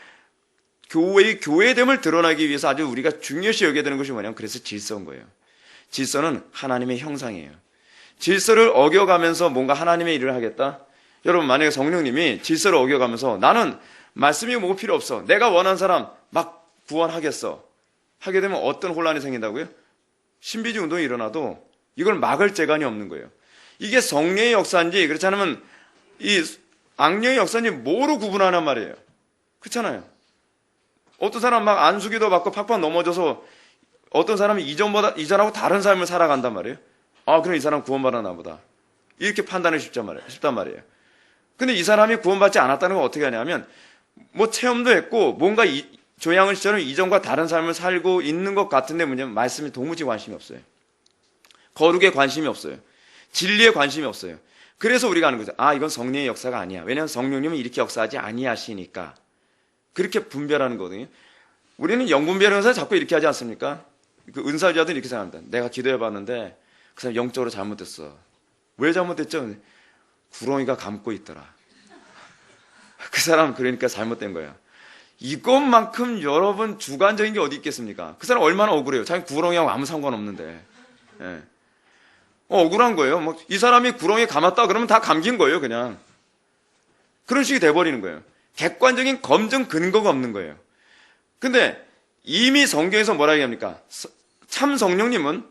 교회의 교회됨을 드러나기 위해서 아주 우리가 중요시 여겨야 되는 것이 뭐냐면, 그래서 질서인 거예요. 질서는 하나님의 형상이에요. 질서를 어겨가면서 뭔가 하나님의 일을 하겠다? 여러분, 만약에 성령님이 질서를 어겨가면서 나는 말씀이 뭐고 필요 없어, 내가 원하는 사람 막 구원하겠어, 하게 되면 어떤 혼란이 생긴다고요? 신비주의 운동이 일어나도 이걸 막을 재간이 없는 거예요. 이게 성령의 역사인지 그렇지 않으면 이 악령의 역사인지 뭐로 구분하란 말이에요. 그렇잖아요. 어떤 사람 막 안수기도 받고 팍팍 넘어져서 어떤 사람이 이전하고 다른 삶을 살아간단 말이에요. 아, 그럼 이 사람 구원받았나 보다, 이렇게 판단이 쉽단 말이에요. 근데 이 사람이 구원받지 않았다는 건 어떻게 하냐면, 뭐 체험도 했고 뭔가 조양은 씨처럼 이전과 다른 삶을 살고 있는 것 같은데, 뭐냐면 말씀에 도무지 관심이 없어요. 거룩에 관심이 없어요. 진리에 관심이 없어요. 그래서 우리가 하는 거죠. 아, 이건 성령의 역사가 아니야. 왜냐하면 성령님은 이렇게 역사하지 아니하시니까. 그렇게 분별하는 거거든요. 우리는 영분별하면서 자꾸 이렇게 하지 않습니까? 그 은사자들은 이렇게 생각합니다. 내가 기도해봤는데 그 사람 영적으로 잘못됐어. 왜 잘못됐죠? 구렁이가 감고 있더라. 그 사람 그러니까 잘못된 거야. 이것만큼 여러분 주관적인 게 어디 있겠습니까? 그 사람 얼마나 억울해요. 자기 구렁이하고 아무 상관없는데. 예. 억울한 거예요. 뭐 이 사람이 구렁이에 감았다 그러면 다 감긴 거예요, 그냥. 그런 식이 돼버리는 거예요. 객관적인 검증 근거가 없는 거예요. 근데 이미 성경에서 뭐라 얘기합니까? 참 성령님은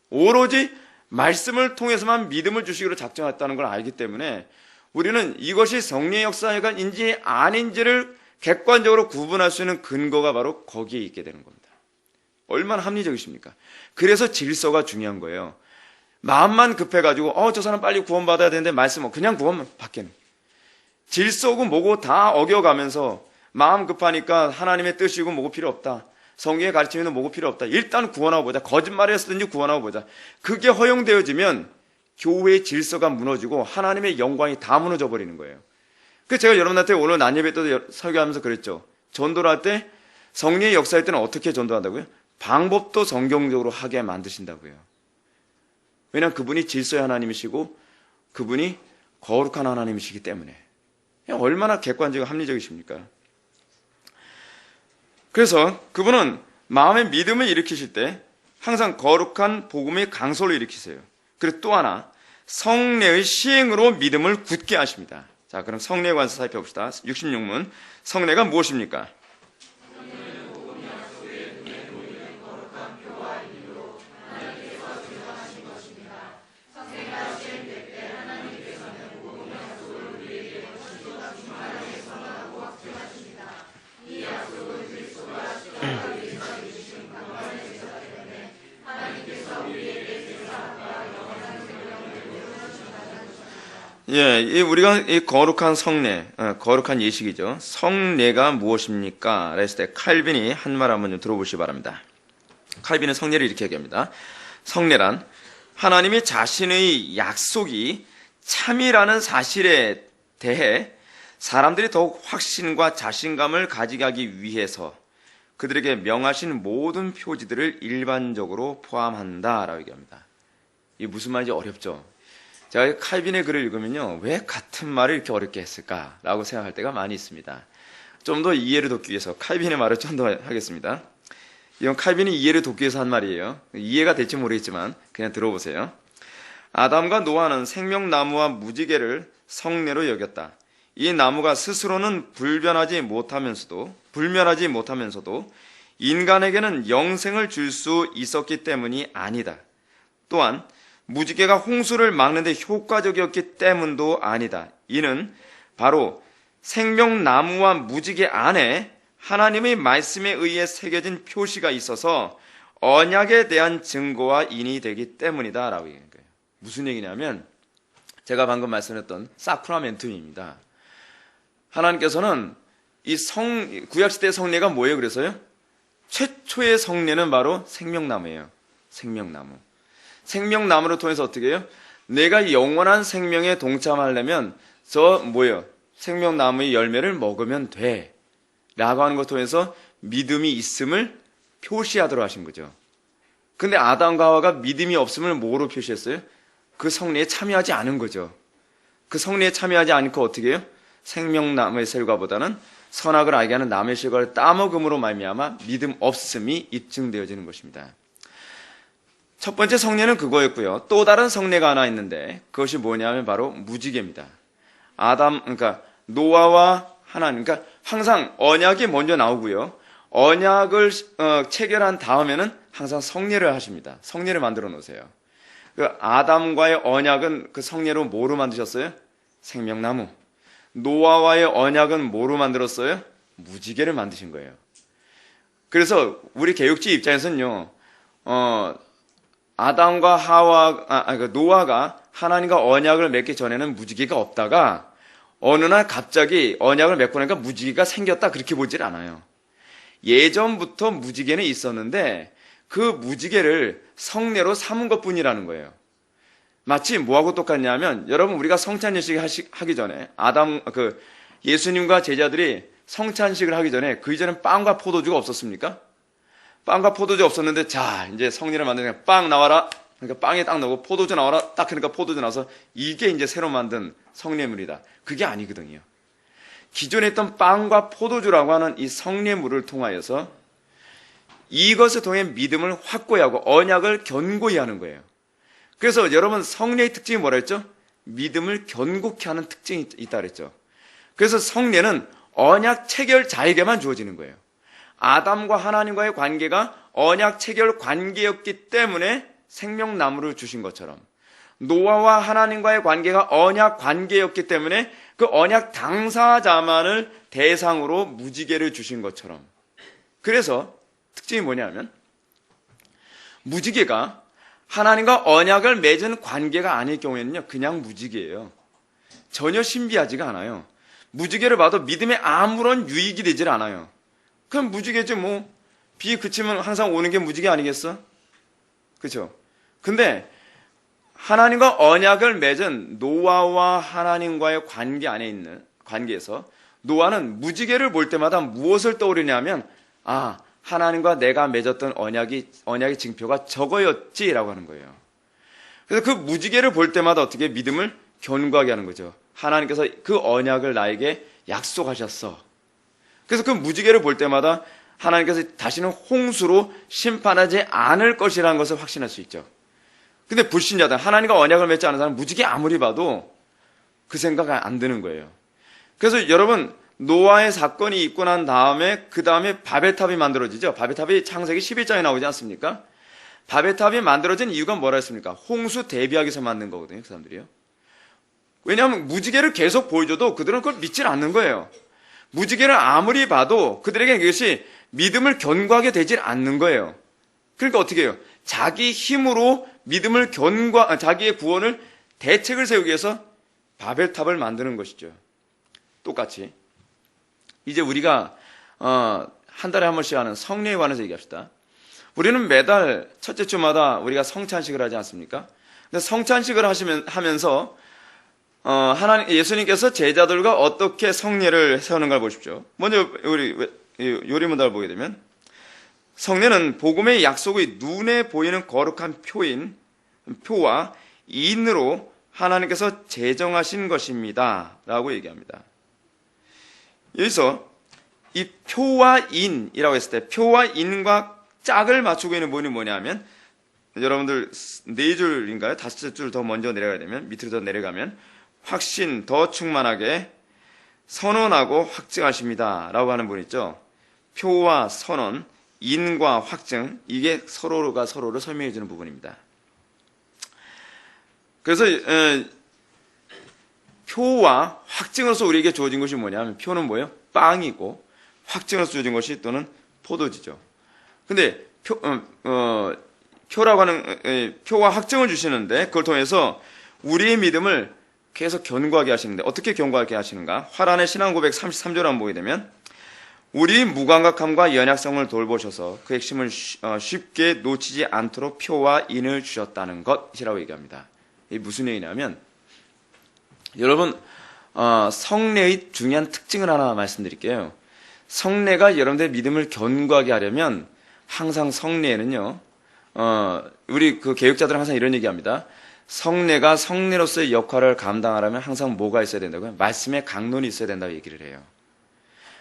오로지 말씀을 통해서만 믿음을 주시기로 작정했다는 걸 알기 때문에 우리는 이것이 성령의 역사인지 아닌지를 객관적으로 구분할 수 있는 근거가 바로 거기에 있게 되는 겁니다. 얼마나 합리적이십니까? 그래서 질서가 중요한 거예요. 마음만 급해가지고 저 사람 빨리 구원받아야 되는데 말씀 그냥 구원만 받겠네. 질서고 뭐고 다 어겨가면서 마음 급하니까 하나님의 뜻이고 뭐고 필요 없다. 성경의 가르침에는 뭐고 필요 없다. 일단 구원하고 보자. 거짓말을 했든지 구원하고 보자. 그게 허용되어지면 교회의 질서가 무너지고 하나님의 영광이 다 무너져 버리는 거예요. 그래서 제가 여러분한테 오늘 낮 예배 때도 설교하면서 그랬죠. 전도를 할 때 성령의 역사할 때는 어떻게 전도한다고요? 방법도 성경적으로 하게 만드신다고요. 왜냐하면 그분이 질서의 하나님이시고 그분이 거룩한 하나님이시기 때문에. 얼마나 객관적이고 합리적이십니까? 그래서 그분은 마음의 믿음을 일으키실 때 항상 거룩한 복음의 강소를 일으키세요. 그리고 또 하나 성례의 시행으로 믿음을 굳게 하십니다. 자, 그럼 성례에 관해서 살펴봅시다. 66문 성례가 무엇입니까? 우리가 이 거룩한 성례, 거룩한 예식이죠. 성례가 무엇입니까? 그랬을 때 칼빈이 한 말 한번 좀 들어보시기 바랍니다. 칼빈은 성례를 이렇게 얘기합니다. 성례란 하나님이 자신의 약속이 참이라는 사실에 대해 사람들이 더욱 확신과 자신감을 가지게 하기 위해서 그들에게 명하신 모든 표지들을 일반적으로 포함한다라고 얘기합니다. 이게 무슨 말인지 어렵죠? 제가 칼빈의 글을 읽으면요, 왜 같은 말을 이렇게 어렵게 했을까라고 생각할 때가 많이 있습니다. 좀 더 이해를 돕기 위해서 칼빈의 말을 좀 더 하겠습니다. 이건 칼빈이 이해를 돕기 위해서 한 말이에요. 이해가 될지 모르겠지만 그냥 들어보세요. 아담과 노아는 생명나무와 무지개를 성례로 여겼다. 이 나무가 스스로는 불멸하지 못하면서도 인간에게는 영생을 줄 수 있었기 때문이 아니다. 또한 무지개가 홍수를 막는 데 효과적이었기 때문도 아니다. 이는 바로 생명나무와 무지개 안에 하나님의 말씀에 의해 새겨진 표시가 있어서 언약에 대한 증거와 인이 되기 때문이다 라고 얘기하는 거예요. 무슨 얘기냐면 제가 방금 말씀했던 사크라멘트입니다. 하나님께서는 이 구약시대의 성례가 뭐예요? 그래서요? 최초의 성례는 바로 생명나무예요. 생명나무. 생명나무를 통해서 어떻게 해요? 내가 영원한 생명에 동참하려면 생명나무의 열매를 먹으면 돼 라고 하는 것 통해서 믿음이 있음을 표시하도록 하신 거죠. 근데 아담과 하와가 믿음이 없음을 뭐로 표시했어요? 그 성례에 참여하지 않은 거죠. 그 성례에 참여하지 않고 어떻게 해요? 생명나무의 실과보다는 선악을 알게 하는 나무의 실과를 따먹음으로 말미암아 믿음 없음이 입증되어지는 것입니다. 첫 번째 성례는 그거였고요. 또 다른 성례가 하나 있는데 그것이 뭐냐면 바로 무지개입니다. 그러니까 노아와 하나님, 그러니까 항상 언약이 먼저 나오고요. 언약을 체결한 다음에는 항상 성례를 하십니다. 성례를 만들어 놓으세요. 그 아담과의 언약은 그 성례로 뭐로 만드셨어요? 생명나무. 노아와의 언약은 뭐로 만들었어요? 무지개를 만드신 거예요. 그래서 우리 개혁지 입장에서는요, 아담과 노아가 하나님과 언약을 맺기 전에는 무지개가 없다가 어느 날 갑자기 언약을 맺고 나니까 무지개가 생겼다 그렇게 보질 않아요. 예전부터 무지개는 있었는데 그 무지개를 성례로 삼은 것뿐이라는 거예요. 마치 뭐하고 똑같냐면 여러분 우리가 성찬예식 하기 전에 예수님과 제자들이 성찬식을 하기 전에 그 이전엔 빵과 포도주가 없었습니까? 빵과 포도주 없었는데 자 이제 성례를 만드니까 빵 나와라. 그러니까 빵에 딱 넣고 포도주 나와라. 딱 그러니까 포도주 나와서 이게 이제 새로 만든 성례물이다. 그게 아니거든요. 기존에 있던 빵과 포도주라고 하는 이 성례물을 통하여서 이것을 통해 믿음을 확고히 하고 언약을 견고히 하는 거예요. 그래서 여러분 성례의 특징이 뭐라 했죠? 믿음을 견고케 하는 특징이 있다 그랬죠. 그래서 성례는 언약 체결자에게만 주어지는 거예요. 아담과 하나님과의 관계가 언약 체결 관계였기 때문에 생명나무를 주신 것처럼, 노아와 하나님과의 관계가 언약 관계였기 때문에 그 언약 당사자만을 대상으로 무지개를 주신 것처럼, 그래서 특징이 뭐냐면 무지개가 하나님과 언약을 맺은 관계가 아닐 경우에는요, 그냥 무지개예요. 전혀 신비하지가 않아요. 무지개를 봐도 믿음에 아무런 유익이 되질 않아요. 그럼 무지개지 뭐. 비 그치면 항상 오는 게 무지개 아니겠어? 그렇죠? 근데 하나님과 언약을 맺은 노아와 하나님과의 관계 안에 있는 관계에서 노아는 무지개를 볼 때마다 무엇을 떠오르냐면, 아, 하나님과 내가 맺었던 언약의 징표가 저거였지라고 하는 거예요. 그래서 그 무지개를 볼 때마다 어떻게 믿음을 견고하게 하는 거죠. 하나님께서 그 언약을 나에게 약속하셨어. 그래서 그 무지개를 볼 때마다 하나님께서 다시는 홍수로 심판하지 않을 것이라는 것을 확신할 수 있죠. 근데 불신자들, 하나님과 언약을 맺지 않은 사람은 무지개 아무리 봐도 그 생각이 안 드는 거예요. 그래서 여러분, 노아의 사건이 있고 난 다음에 그 다음에 바벨탑이 만들어지죠. 바벨탑이 창세기 11장에 나오지 않습니까? 바벨탑이 만들어진 이유가 뭐라 했습니까? 홍수 대비하기 위해서 만든 거거든요, 그 사람들이요. 왜냐하면 무지개를 계속 보여줘도 그들은 그걸 믿질 않는 거예요. 무지개를 아무리 봐도 그들에게 이것이 믿음을 견고하게 되질 않는 거예요. 그러니까 어떻게 해요? 자기 힘으로 믿음을 자기의 구원을 대책을 세우기 위해서 바벨탑을 만드는 것이죠. 똑같이 이제 우리가 한 달에 한 번씩 하는 성례에 관해서 얘기합시다. 우리는 매달 첫째 주마다 우리가 성찬식을 하지 않습니까? 근데 성찬식을 하면서 예수님께서 제자들과 어떻게 성례를 세우는가 보십시오. 먼저 우리 요리문답을 보게 되면, 성례는 복음의 약속의 눈에 보이는 거룩한 표와 인으로 하나님께서 제정하신 것입니다 라고 얘기합니다. 여기서 이 표와 인이라고 했을 때 표와 인과 짝을 맞추고 있는 부분이 뭐냐면, 여러분들 네 줄인가요? 다섯 줄 더 먼저 내려가야 되면, 밑으로 더 내려가면 확신, 더 충만하게 선언하고 확증하십니다 라고 하는 부분 있죠. 표와 선언, 인과 확증, 이게 서로가 서로를 설명해 주는 부분입니다. 그래서 표와 확증으로서 우리에게 주어진 것이 뭐냐면, 표는 뭐예요? 빵이고, 확증으로서 주어진 것이 또는 포도주죠. 근데 표라고 하는 표와 확증을 주시는데, 그걸 통해서 우리의 믿음을 계속 견고하게 하시는데, 어떻게 견고하게 하시는가? 화란의 신앙 고백 33절 한번 보게 되면, 우리 무감각함과 연약성을 돌보셔서 그 핵심을 쉽게 놓치지 않도록 표와 인을 주셨다는 것이라고 얘기합니다. 이게 무슨 얘기냐면, 여러분, 성례의 중요한 특징을 하나 말씀드릴게요. 성례가 여러분들의 믿음을 견고하게 하려면 항상 성례에는요, 우리 그 개혁자들은 항상 이런 얘기합니다. 성례가 성례로서의 역할을 감당하려면 항상 뭐가 있어야 된다고요? 말씀의 강론이 있어야 된다고 얘기를 해요.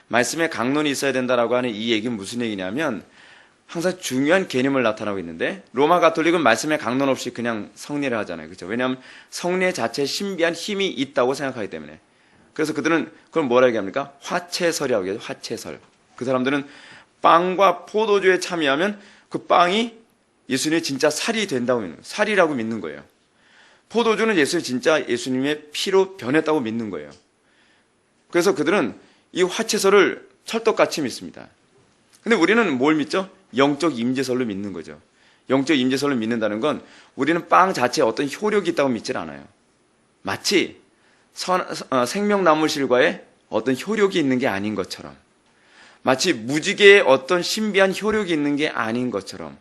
말씀의 강론이 있어야 된다라고 하는 이 얘기는 무슨 얘기냐면, 항상 중요한 개념을 나타나고 있는데, 로마 가톨릭은 말씀의 강론 없이 그냥 성례를 하잖아요. 그렇죠? 왜냐하면 성례 자체에 신비한 힘이 있다고 생각하기 때문에. 그래서 그들은 그걸 뭐라 얘기합니까? 화채설이라고 얘기하죠. 화채설. 그 사람들은 빵과 포도주에 참여하면 그 빵이 예수님의 진짜 살이 된다고 믿는 거예요. 살이라고 믿는 거예요. 포도주는 진짜 예수님의 피로 변했다고 믿는 거예요. 그래서 그들은 이 화채설을 철떡같이 믿습니다. 근데 우리는 뭘 믿죠? 영적 임재설로 믿는 거죠. 영적 임재설로 믿는다는 건 우리는 빵 자체에 어떤 효력이 있다고 믿질 않아요. 마치 생명나무실과의 어떤 효력이 있는 게 아닌 것처럼, 마치 무지개에 어떤 신비한 효력이 있는 게 아닌 것처럼,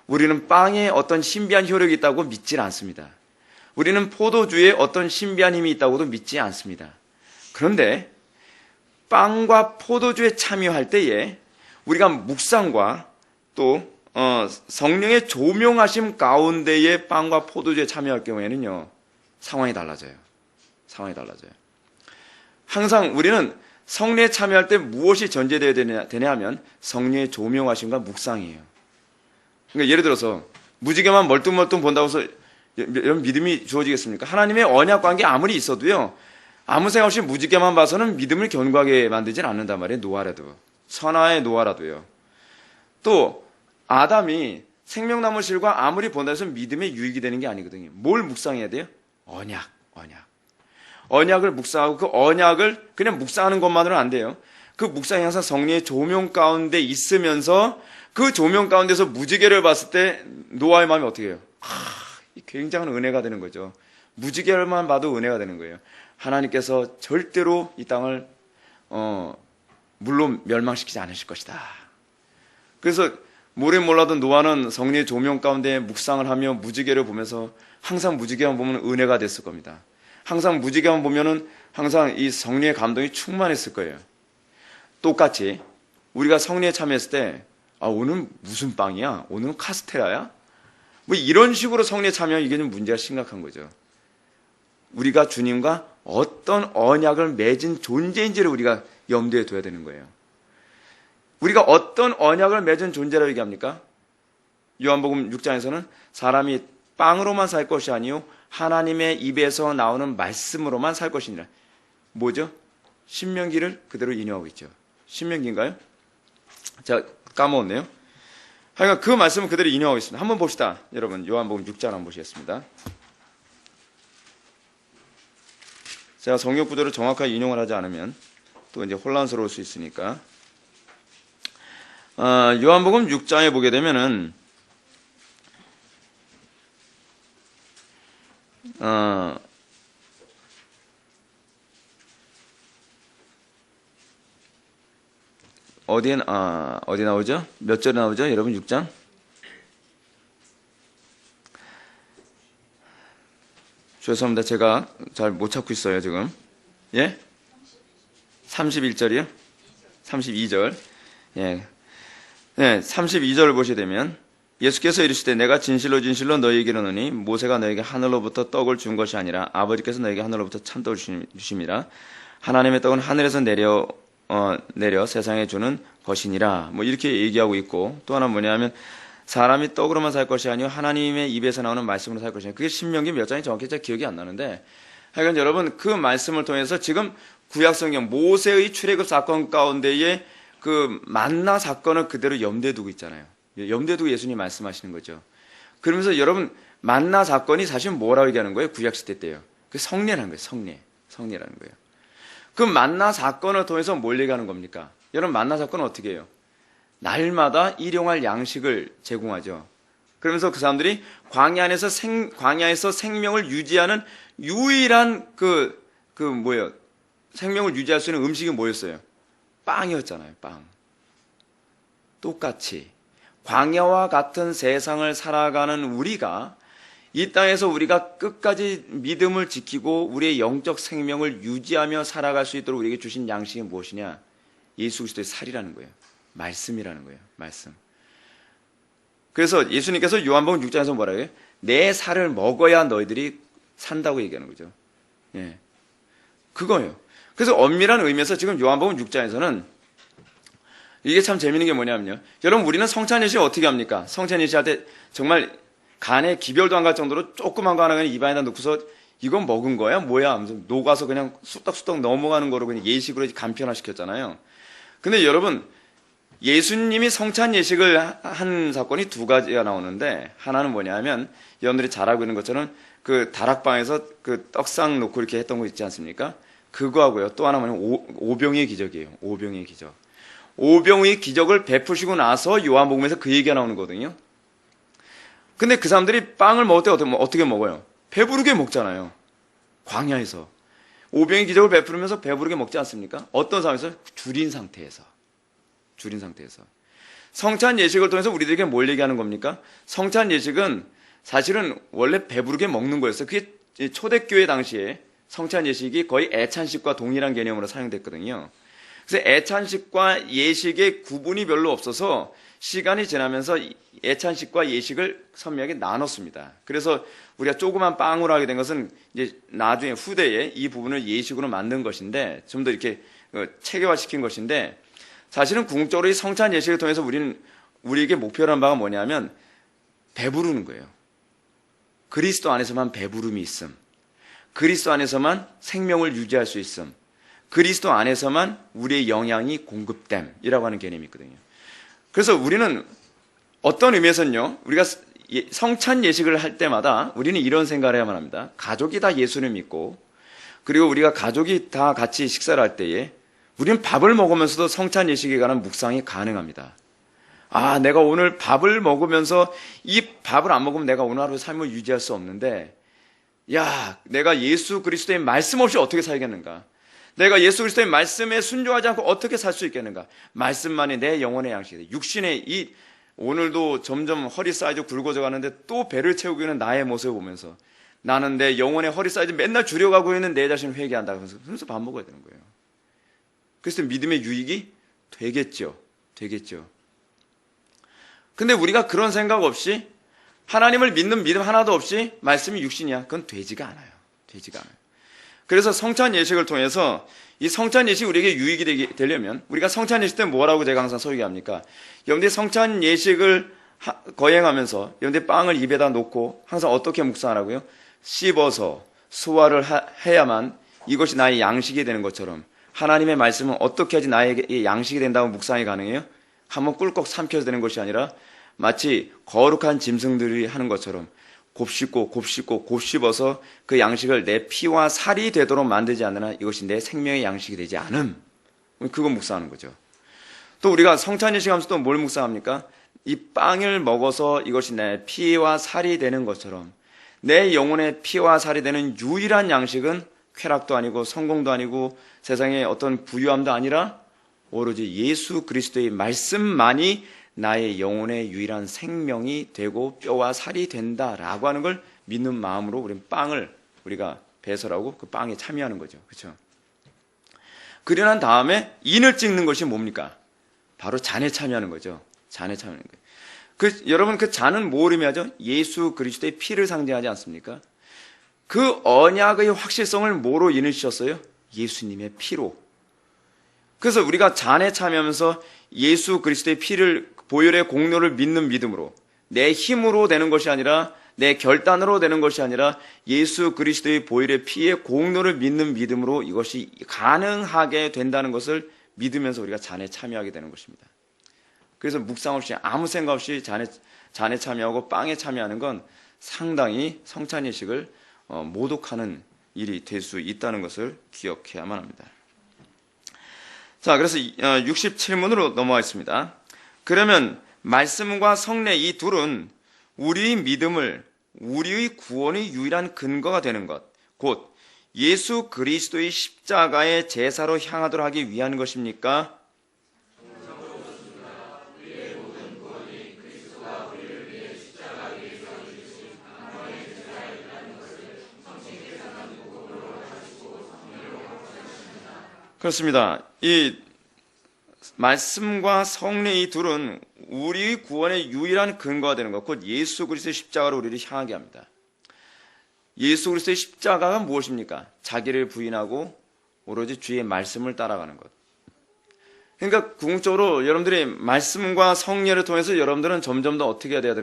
우리는 빵에 어떤 신비한 효력이 있다고 믿질 않습니다. 우리는 포도주에 어떤 신비한 힘이 있다고도 믿지 않습니다. 그런데 빵과 포도주에 참여할 때에 우리가 묵상과 또 성령의 조명하심 가운데에 빵과 포도주에 참여할 경우에는요, 상황이 달라져요. 항상 우리는 성례에 참여할 때 무엇이 전제되어야 되냐 하면 성령의 조명하심과 묵상이에요. 그러니까 예를 들어서 무지개만 멀뚱멀뚱 본다고 해서 여러분 믿음이 주어지겠습니까? 하나님의 언약 관계 아무리 있어도요, 아무 생각 없이 무지개만 봐서는 믿음을 견고하게 만들진 않는단 말이에요. 노아라도. 선화의 노아라도요. 또 아담이 생명나무 실과 아무리 본다 해서 믿음에 유익이 되는 게 아니거든요. 뭘 묵상해야 돼요? 언약. 언약을 묵상하고 그 언약을 그냥 묵상하는 것만으로는 안 돼요. 그 묵상이 항상 성령의 조명 가운데 있으면서 그 조명 가운데서 무지개를 봤을 때 노아의 마음이 어떻게 해요? 굉장한 은혜가 되는 거죠. 무지개만 봐도 은혜가 되는 거예요. 하나님께서 절대로 이 땅을 물론 멸망시키지 않으실 것이다. 그래서 모르긴 몰라도 노아는 성령의 조명 가운데 묵상을 하며 무지개를 보면서 항상 무지개만 보면 은혜가 됐을 겁니다. 항상 무지개만 보면은 항상 이 성령의 감동이 충만했을 거예요. 똑같이 우리가 성령에 참여했을 때 오늘 무슨 빵이야? 오늘은 카스테라야? 뭐 이런 식으로 성령에 참여하면 이게 좀 문제가 심각한 거죠. 우리가 주님과 어떤 언약을 맺은 존재인지를 우리가 염두에 둬야 되는 거예요. 우리가 어떤 언약을 맺은 존재라고 얘기합니까? 요한복음 6장에서는 사람이 빵으로만 살 것이 아니요 하나님의 입에서 나오는 말씀으로만 살 것이니라. 뭐죠? 신명기를 그대로 인용하고 있죠. 신명기인가요? 제가 까먹었네요. 하여간 그 말씀을 그대로 인용하고 있습니다. 한번 봅시다. 여러분 요한복음 6장 한번 보시겠습니다. 제가 성경 구절을 정확하게 인용을 하지 않으면 또 이제 혼란스러울 수 있으니까. 요한복음 6장에 보게 되면은 어디 나오죠? 몇 절에 나오죠? 여러분 6장? 죄송합니다. 제가 잘 못 찾고 있어요, 지금. 예? 31절이요? 32절. 예. 네, 32절을 보시게 되면 예수께서 이르시되 내가 진실로 진실로 너희에게 이르노니 모세가 너에게 하늘로부터 떡을 준 것이 아니라 아버지께서 너에게 하늘로부터 참떡을 주심이라. 하나님의 떡은 하늘에서 내려 세상에 주는 것이니라. 뭐 이렇게 얘기하고 있고, 또 하나 뭐냐면 사람이 떡으로만 살 것이 아니요 하나님의 입에서 나오는 말씀으로 살 것이냐. 그게 신명기 몇 장이 정확히 잘 기억이 안 나는데, 하여간 여러분 그 말씀을 통해서 지금 구약성경 모세의 출애굽 사건 가운데에 그 만나 사건을 그대로 염두에 두고 있잖아요. 염두에 두고 예수님이 말씀하시는 거죠. 그러면서 여러분 만나 사건이 사실 뭐라고 얘기하는 거예요? 구약시대 때요. 그 성례라는 거예요. 성례라는 거예요. 그 만나 사건을 통해서 뭘 얘기하는 겁니까? 여러분 만나 사건은 어떻게 해요? 날마다 일용할 양식을 제공하죠. 그러면서 그 사람들이 광야에서 생명을 유지하는 유일한 생명을 유지할 수 있는 음식이 뭐였어요? 빵이었잖아요. 빵. 똑같이 광야와 같은 세상을 살아가는 우리가 이 땅에서 우리가 끝까지 믿음을 지키고 우리의 영적 생명을 유지하며 살아갈 수 있도록 우리에게 주신 양식이 무엇이냐? 예수 그리스도의 살이라는 거예요. 말씀이라는 거예요. 말씀. 그래서 예수님께서 요한복음 6장에서 뭐라고 해요? 내 살을 먹어야 너희들이 산다고 얘기하는 거죠. 예. 그거예요. 그래서 엄밀한 의미에서 지금 요한복음 6장에서는 이게 참 재밌는 게 뭐냐면요. 여러분 우리는 성찬 예식 어떻게 합니까? 성찬 예식 할 때 정말 간에 기별도 안 갈 정도로 조그만 거 하나 그냥 입안에다 넣고서 이건 먹은 거야? 뭐야? 하면서 녹아서 그냥 쑥덕쑥덕 넘어가는 거로 그냥 예식으로 간편화시켰잖아요. 근데 여러분 예수님이 성찬 예식을 한 사건이 두 가지가 나오는데, 하나는 뭐냐면 여러분들이 잘 알고 있는 것처럼 그 다락방에서 그 떡상 놓고 이렇게 했던 거 있지 않습니까? 그거하고요. 또 하나 뭐냐면 오병이의 기적이에요. 오병이의 기적. 오병이의 기적을 베푸시고 나서 요한복음에서 그 얘기가 나오는 거거든요. 근데 그 사람들이 빵을 먹을 때 어떻게 먹어요? 배부르게 먹잖아요. 광야에서. 오병이의 기적을 베푸면서 배부르게 먹지 않습니까? 어떤 상황에서? 줄인 상태에서. 성찬 예식을 통해서 우리들에게 뭘 얘기하는 겁니까? 성찬 예식은 사실은 원래 배부르게 먹는 거였어요. 그게 초대교회 당시에 성찬 예식이 거의 애찬식과 동일한 개념으로 사용됐거든요. 그래서 애찬식과 예식의 구분이 별로 없어서 시간이 지나면서 애찬식과 예식을 선명하게 나눴습니다. 그래서 우리가 조그만 빵으로 하게 된 것은 이제 나중에 후대에 이 부분을 예식으로 만든 것인데 좀 더 이렇게 체계화시킨 것인데, 사실은 궁극적으로 이 성찬 예식을 통해서 우리에게 목표로 한 바가 뭐냐면 배부르는 거예요. 그리스도 안에서만 배부름이 있음, 그리스도 안에서만 생명을 유지할 수 있음, 그리스도 안에서만 우리의 영양이 공급됨이라고 하는 개념이 있거든요. 그래서 우리는 어떤 의미에서는요, 우리가 성찬 예식을 할 때마다 우리는 이런 생각을 해야만 합니다. 가족이 다 예수를 믿고, 그리고 우리가 가족이 다 같이 식사를 할 때에 우리는 밥을 먹으면서도 성찬 예식에 관한 묵상이 가능합니다. 아, 내가 오늘 밥을 먹으면서 이 밥을 안 먹으면 내가 오늘 하루 삶을 유지할 수 없는데, 야, 내가 예수 그리스도의 말씀 없이 어떻게 살겠는가? 내가 예수 그리스도의 말씀에 순종하지 않고 어떻게 살 수 있겠는가? 말씀만이 내 영혼의 양식이다. 육신의 오늘도 점점 허리 사이즈 굵어져 가는데 또 배를 채우고 있는 나의 모습을 보면서 나는 내 영혼의 허리 사이즈 맨날 줄여가고 있는 내 자신을 회개한다. 그래서 밥 먹어야 되는 거예요. 그래서 믿음의 유익이 되겠죠. 근데 우리가 그런 생각 없이 하나님을 믿는 믿음 하나도 없이 말씀이 육신이야. 그건 되지가 않아요. 그래서 성찬 예식을 통해서 이 성찬 예식이 우리에게 유익이 되려면 우리가 성찬 예식 때 뭐라고 제가 항상 소개합니까? 여러분들이 성찬 예식을 거행하면서 여러분들이 빵을 입에다 놓고 항상 어떻게 묵상하라고요? 씹어서 소화를 해야만 이것이 나의 양식이 되는 것처럼 하나님의 말씀은 어떻게 하지 나에게 양식이 된다고 묵상이 가능해요? 한번 꿀꺽 삼켜서 되는 것이 아니라 마치 거룩한 짐승들이 하는 것처럼 곱씹어서 그 양식을 내 피와 살이 되도록 만들지 않는 한 이것이 내 생명의 양식이 되지 않음. 그거 묵상하는 거죠. 또 우리가 성찬 예식 하면서 또 뭘 묵상합니까? 이 빵을 먹어서 이것이 내 피와 살이 되는 것처럼 내 영혼의 피와 살이 되는 유일한 양식은 쾌락도 아니고 성공도 아니고 세상의 어떤 부유함도 아니라 오로지 예수 그리스도의 말씀만이 나의 영혼의 유일한 생명이 되고 뼈와 살이 된다라고 하는 걸 믿는 마음으로 우리는 빵을 우리가 배설하고 그 빵에 참여하는 거죠. 그렇죠? 그리고 난 다음에 인을 찍는 것이 뭡니까? 바로 잔에 참여하는 거죠. 여러분 그 잔은 뭘 의미하죠? 예수 그리스도의 피를 상징하지 않습니까? 그 언약의 확실성을 뭐로 인을 씌웠어요? 예수님의 피로. 그래서 우리가 잔에 참여하면서 예수 그리스도의 피를 보혈의 공로를 믿는 믿음으로 내 힘으로 되는 것이 아니라 내 결단으로 되는 것이 아니라 예수 그리스도의 보혈의 피의 공로를 믿는 믿음으로 이것이 가능하게 된다는 것을 믿으면서 우리가 잔에 참여하게 되는 것입니다. 그래서 묵상 없이 아무 생각 없이 잔에 참여하고 빵에 참여하는 건 상당히 성찬 예식을 모독하는 일이 될 수 있다는 것을 기억해야만 합니다. 자, 그래서 67문으로 넘어가겠습니다. 그러면 말씀과 성례 이 둘은 우리의 믿음을 우리의 구원의 유일한 근거가 되는 것, 곧 예수 그리스도의 십자가의 제사로 향하도록 하기 위한 것입니까? 그렇습니다. 이 말씀과 성례 이 둘은 우리의 구원의 유일한 근거가 되는 것, 곧 예수 그리스도의 십자가로 우리를 향하게 합니다. 예수 그리스도의 십자가가 무엇입니까? 자기를 부인하고 오로지 주의 말씀을 따라가는 것. 그러니까 궁극적으로 여러분들이 말씀과 성례를 통해서 여러분들은 점점 더 어떻게 돼야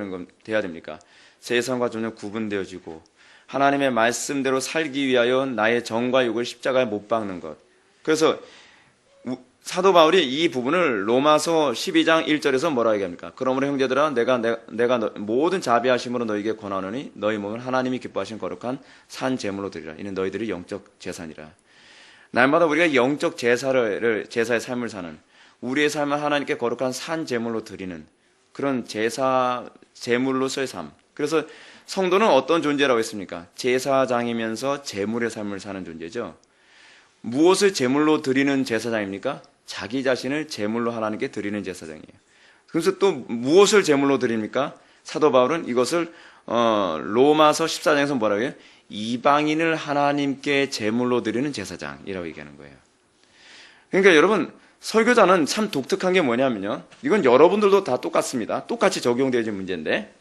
됩니까? 세상과 점점 구분되어지고 하나님의 말씀대로 살기 위하여 나의 정과 욕을 십자가에 못 박는 것. 그래서 사도 바울이 이 부분을 로마서 12장 1절에서 뭐라고 얘기합니까? 그러므로 형제들아 내가 모든 자비하심으로 너희에게 권하노니 너희 몸은 하나님이 기뻐하신 거룩한 산 제물로 드리라. 이는 너희들의 영적 제사니라. 날마다 우리가 영적 제사의 삶을 사는, 우리의 삶을 하나님께 거룩한 산 제물로 드리는 그런 제물로서의 삶. 그래서 성도는 어떤 존재라고 했습니까? 제사장이면서 제물의 삶을 사는 존재죠. 무엇을 제물로 드리는 제사장입니까? 자기 자신을 제물로 하나님께 드리는 제사장이에요. 그래서 또 무엇을 제물로 드립니까? 사도 바울은 이것을 로마서 14장에서 뭐라고 해요? 이방인을 하나님께 제물로 드리는 제사장이라고 얘기하는 거예요. 그러니까 여러분, 설교자는 참 독특한 게 뭐냐면요. 이건 여러분들도 다 똑같습니다. 똑같이 적용되어진 문제인데,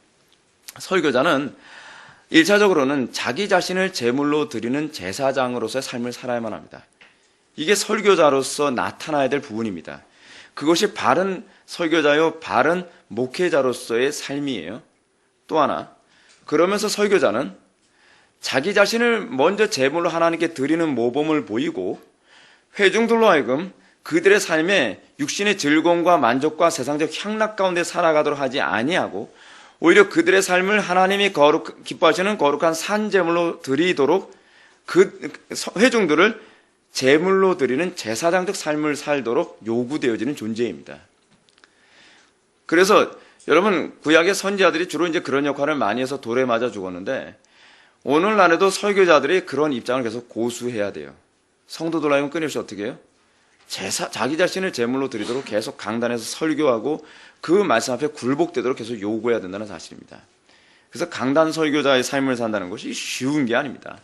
설교자는 1차적으로는 자기 자신을 제물로 드리는 제사장으로서의 삶을 살아야만 합니다. 이게 설교자로서 나타나야 될 부분입니다. 그것이 바른 설교자요, 바른 목회자로서의 삶이에요. 또 하나, 그러면서 설교자는 자기 자신을 먼저 제물로 하나님께 드리는 모범을 보이고 회중들로 하여금 그들의 삶에 육신의 즐거움과 만족과 세상적 향락 가운데 살아가도록 하지 아니하고 오히려 그들의 삶을 하나님이 기뻐하시는 거룩한 산제물로 드리도록 그 회중들을 제물로 드리는 제사장적 삶을 살도록 요구되어지는 존재입니다. 그래서 여러분, 구약의 선지자들이 주로 이제 그런 역할을 많이 해서 돌에 맞아 죽었는데, 오늘날에도 설교자들이 그런 입장을 계속 고수해야 돼요. 성도들 하여금 끊임없이 어떻게 해요? 자기 자신을 제물로 드리도록 계속 강단에서 설교하고 그 말씀 앞에 굴복되도록 계속 요구해야 된다는 사실입니다. 그래서 강단 설교자의 삶을 산다는 것이 쉬운 게 아닙니다.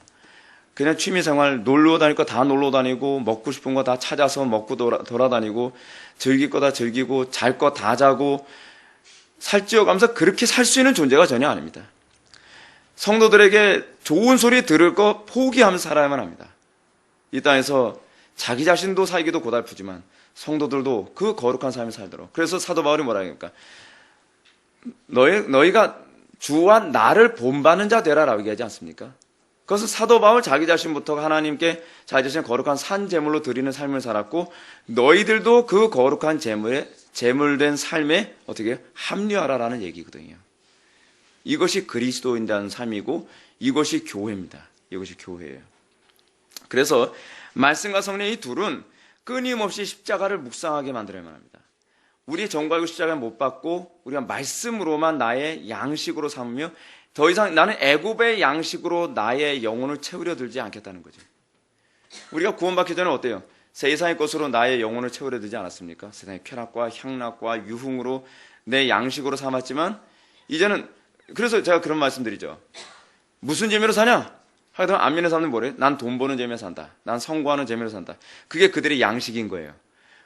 그냥 취미생활 놀러 다닐 거 다 놀러 다니고 먹고 싶은 거 다 찾아서 먹고 돌아다니고 즐길 거 다 즐기고 잘 거 다 자고 살찌어가면서 그렇게 살 수 있는 존재가 전혀 아닙니다. 성도들에게 좋은 소리 들을 거 포기하면서 살아야만 합니다. 이 땅에서 자기 자신도 살기도 고달프지만 성도들도 그 거룩한 삶을 살도록. 그래서 사도 바울이 뭐라 합니까? 너희가 주와 나를 본받는 자 되라라고 얘기하지 않습니까? 그것은 사도 바울 자기 자신부터 하나님께 자기 자신을 거룩한 산 제물로 드리는 삶을 살았고 너희들도 그 거룩한 제물된 삶에 어떻게 합류하라라는 얘기거든요. 이것이 그리스도인다는 삶이고 이것이 교회입니다. 이것이 교회예요. 그래서 말씀과 성령 이 둘은 끊임없이 십자가를 묵상하게 만들어야만 합니다. 우리의 정과 알고 십자가를 못 받고 우리가 말씀으로만 나의 양식으로 삼으며 더 이상 나는 애굽의 양식으로 나의 영혼을 채우려 들지 않겠다는 거죠. 우리가 구원받기 전에 어때요? 세상의 것으로 나의 영혼을 채우려 들지 않았습니까? 세상의 쾌락과 향락과 유흥으로 내 양식으로 삼았지만 이제는 그래서 제가 그런 말씀드리죠. 무슨 재미로 사냐? 하여튼 안 믿는 사람들은 뭐래요? 난 돈 버는 재미로 산다. 난 성공하는 재미로 산다. 그게 그들의 양식인 거예요.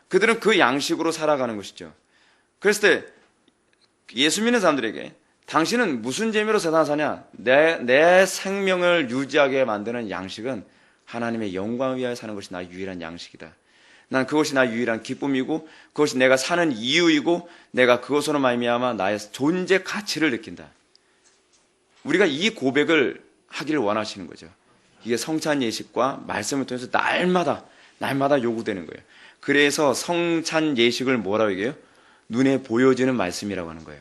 그들은 그 양식으로 살아가는 것이죠. 그랬을 때 예수 믿는 사람들에게 당신은 무슨 재미로 세상을 사냐? 내 생명을 유지하게 만드는 양식은 하나님의 영광을 위하여 사는 것이 나의 유일한 양식이다. 난 그것이 나의 유일한 기쁨이고 그것이 내가 사는 이유이고 내가 그것으로 말미암아 나의 존재 가치를 느낀다. 우리가 이 고백을 하기를 원하시는 거죠. 이게 성찬 예식과 말씀을 통해서 날마다 요구되는 거예요. 그래서 성찬 예식을 뭐라고 얘기해요? 눈에 보여지는 말씀이라고 하는 거예요.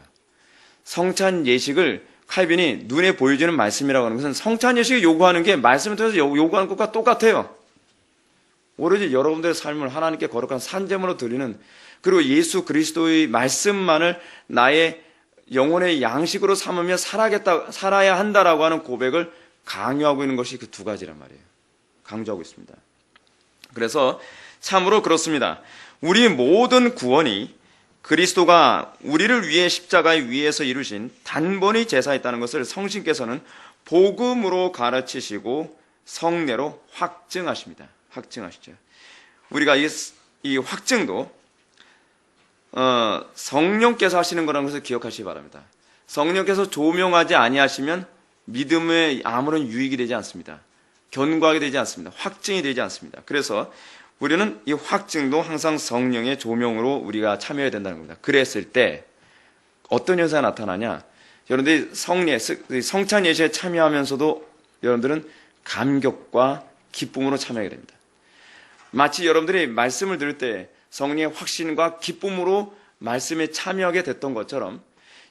성찬 예식을 칼빈이 눈에 보여지는 말씀이라고 하는 것은 성찬 예식이 요구하는 게 말씀을 통해서 요구하는 것과 똑같아요. 오로지 여러분들의 삶을 하나님께 거룩한 산제물로 드리는 그리고 예수 그리스도의 말씀만을 나의 영혼의 양식으로 삼으며 살아야 한다라고 하는 고백을 강요하고 있는 것이 그 두 가지란 말이에요. 강조하고 있습니다. 그래서 참으로 그렇습니다. 우리 모든 구원이 그리스도가 우리를 위해 십자가의 위에서 이루신 단번의 제사였다는 것을 성신께서는 복음으로 가르치시고 성례로 확증하십니다. 확증하시죠. 우리가 이 확증도 성령께서 하시는 거라는 것을 기억하시기 바랍니다. 성령께서 조명하지 아니하시면 믿음에 아무런 유익이 되지 않습니다. 견고하게 되지 않습니다. 확증이 되지 않습니다. 그래서 우리는 이 확증도 항상 성령의 조명으로 우리가 참여해야 된다는 겁니다. 그랬을 때 어떤 현상이 나타나냐? 여러분들이 성찬 예식에 참여하면서도 여러분들은 감격과 기쁨으로 참여하게 됩니다. 마치 여러분들이 말씀을 들을 때 성령의 확신과 기쁨으로 말씀에 참여하게 됐던 것처럼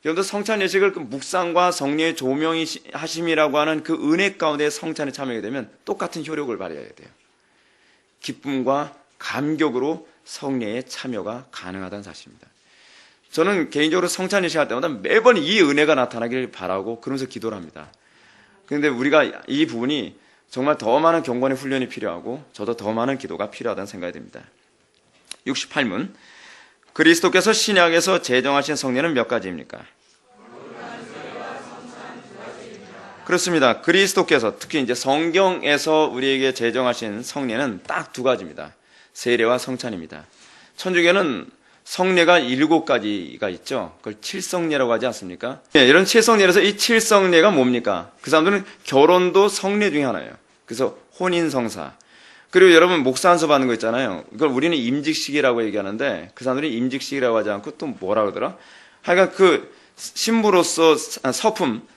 여러분들 성찬 예식을 그 묵상과 성령의 조명이 하심이라고 하는 그 은혜 가운데 성찬에 참여하게 되면 똑같은 효력을 발휘해야 돼요. 기쁨과 감격으로 성례에 참여가 가능하다는 사실입니다. 저는 개인적으로 성찬 예식 할 때마다 매번 이 은혜가 나타나길 바라고 그러면서 기도를 합니다. 그런데 우리가 이 부분이 정말 더 많은 경건의 훈련이 필요하고 저도 더 많은 기도가 필요하다는 생각이 듭니다. 68문 그리스도께서 신약에서 제정하신 성례는 몇 가지입니까? 그렇습니다. 그리스도께서 특히 이제 성경에서 우리에게 제정하신 성례는 딱 두 가지입니다. 세례와 성찬입니다. 천주교는 성례가 7가지가 있죠. 그걸 칠성례라고 하지 않습니까? 이런 칠성례에서 이 칠성례가 뭡니까? 그 사람들은 결혼도 성례 중에 하나예요. 그래서 혼인성사. 그리고 여러분 목사 안수 받는 거 있잖아요. 이걸 우리는 임직식이라고 얘기하는데 그 사람들이 임직식이라고 하지 않고 또 뭐라 그러더라? 하여간 그 신부로서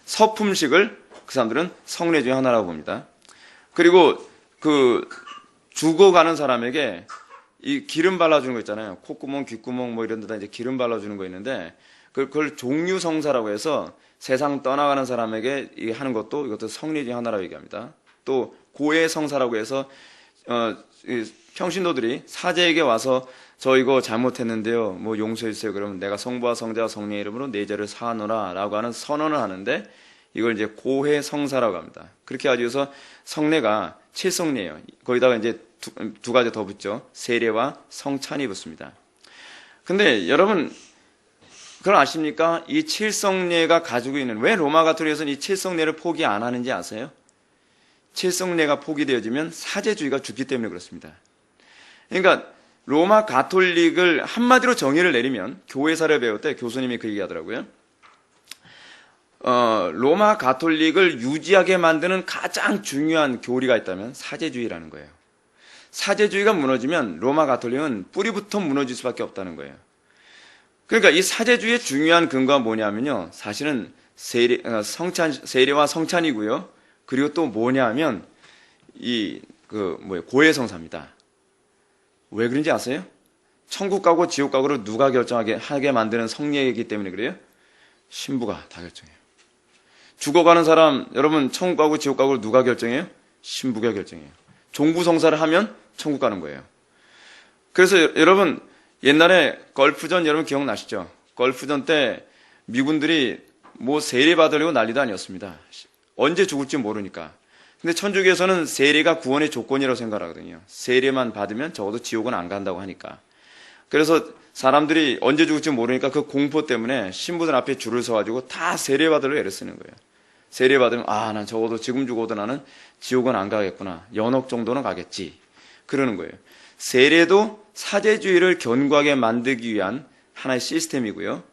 서품식을 그 사람들은 성례 중에 하나라고 봅니다. 그리고 그 죽어가는 사람에게 이 기름 발라주는 거 있잖아요. 콧구멍, 귓구멍 뭐 이런 데다 이제 기름 발라주는 거 있는데 그걸 종류성사라고 해서 세상 떠나가는 사람에게 하는 것도 이것도 성례 중에 하나라고 얘기합니다. 또 고해성사라고 해서 평신도들이 사제에게 와서 저 이거 잘못했는데요. 뭐 용서해 주세요. 그러면 내가 성부와 성자와 성령의 이름으로 내 죄를 사하노라라고 하는 선언을 하는데 이걸 이제 고해성사라고 합니다. 그렇게 하기 위해서 성례가 칠성례예요. 거기다가 이제 두 가지 더 붙죠. 세례와 성찬이 붙습니다. 근데 여러분 그걸 아십니까? 이 칠성례가 가지고 있는 왜 로마 가톨릭에서는 이 칠성례를 포기 안 하는지 아세요? 칠성례가 포기되어지면 사제주의가 죽기 때문에 그렇습니다. 그러니까 로마 가톨릭을 한마디로 정의를 내리면 교회사를 배울 때 교수님이 그 얘기하더라고요. 로마 가톨릭을 유지하게 만드는 가장 중요한 교리가 있다면 사제주의라는 거예요. 사제주의가 무너지면 로마 가톨릭은 뿌리부터 무너질 수밖에 없다는 거예요. 그러니까 이 사제주의의 중요한 근거가 뭐냐면요. 사실은 세례와 성찬이고요. 그리고 또 뭐냐면 고해성사입니다. 왜 그런지 아세요? 천국 가고 지옥 가고를 누가 결정하게 만드는 성례이기 때문에 그래요? 신부가 다 결정해요. 죽어가는 사람 여러분 천국 가고 지옥 가고를 누가 결정해요? 신부가 결정해요. 종부성사를 하면 천국 가는 거예요. 그래서 여러분 옛날에 걸프전 여러분 기억나시죠? 걸프전 때 미군들이 뭐 세례 받으려고 난리도 아니었습니다. 언제 죽을지 모르니까. 근데 천주교에서는 세례가 구원의 조건이라고 생각하거든요. 세례만 받으면 적어도 지옥은 안 간다고 하니까. 그래서 사람들이 언제 죽을지 모르니까 그 공포 때문에 신부들 앞에 줄을 서가지고 다 세례 받으려고 애를 쓰는 거예요. 세례 받으면 난 적어도 지금 죽어도 나는 지옥은 안 가겠구나. 연옥 정도는 가겠지. 그러는 거예요. 세례도 사제주의를 견고하게 만들기 위한 하나의 시스템이고요.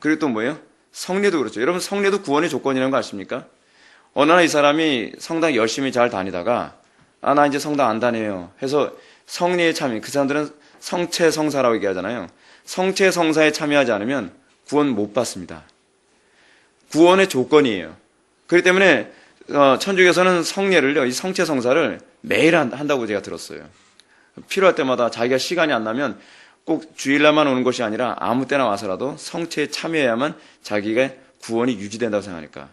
그리고 또 뭐예요? 성례도 그렇죠. 여러분 성례도 구원의 조건이라는 거 아십니까? 어느 날 이 사람이 성당 열심히 잘 다니다가 나 이제 성당 안 다녀요 해서 성례에 참여, 그 사람들은 성체성사라고 얘기하잖아요. 성체성사에 참여하지 않으면 구원 못 받습니다. 구원의 조건이에요. 그렇기 때문에 천주교에서는 성례를요, 이 성체성사를 매일 한다고 제가 들었어요. 필요할 때마다 자기가 시간이 안 나면 꼭 주일날만 오는 것이 아니라 아무 때나 와서라도 성체에 참여해야만 자기가 구원이 유지된다고 생각하니까.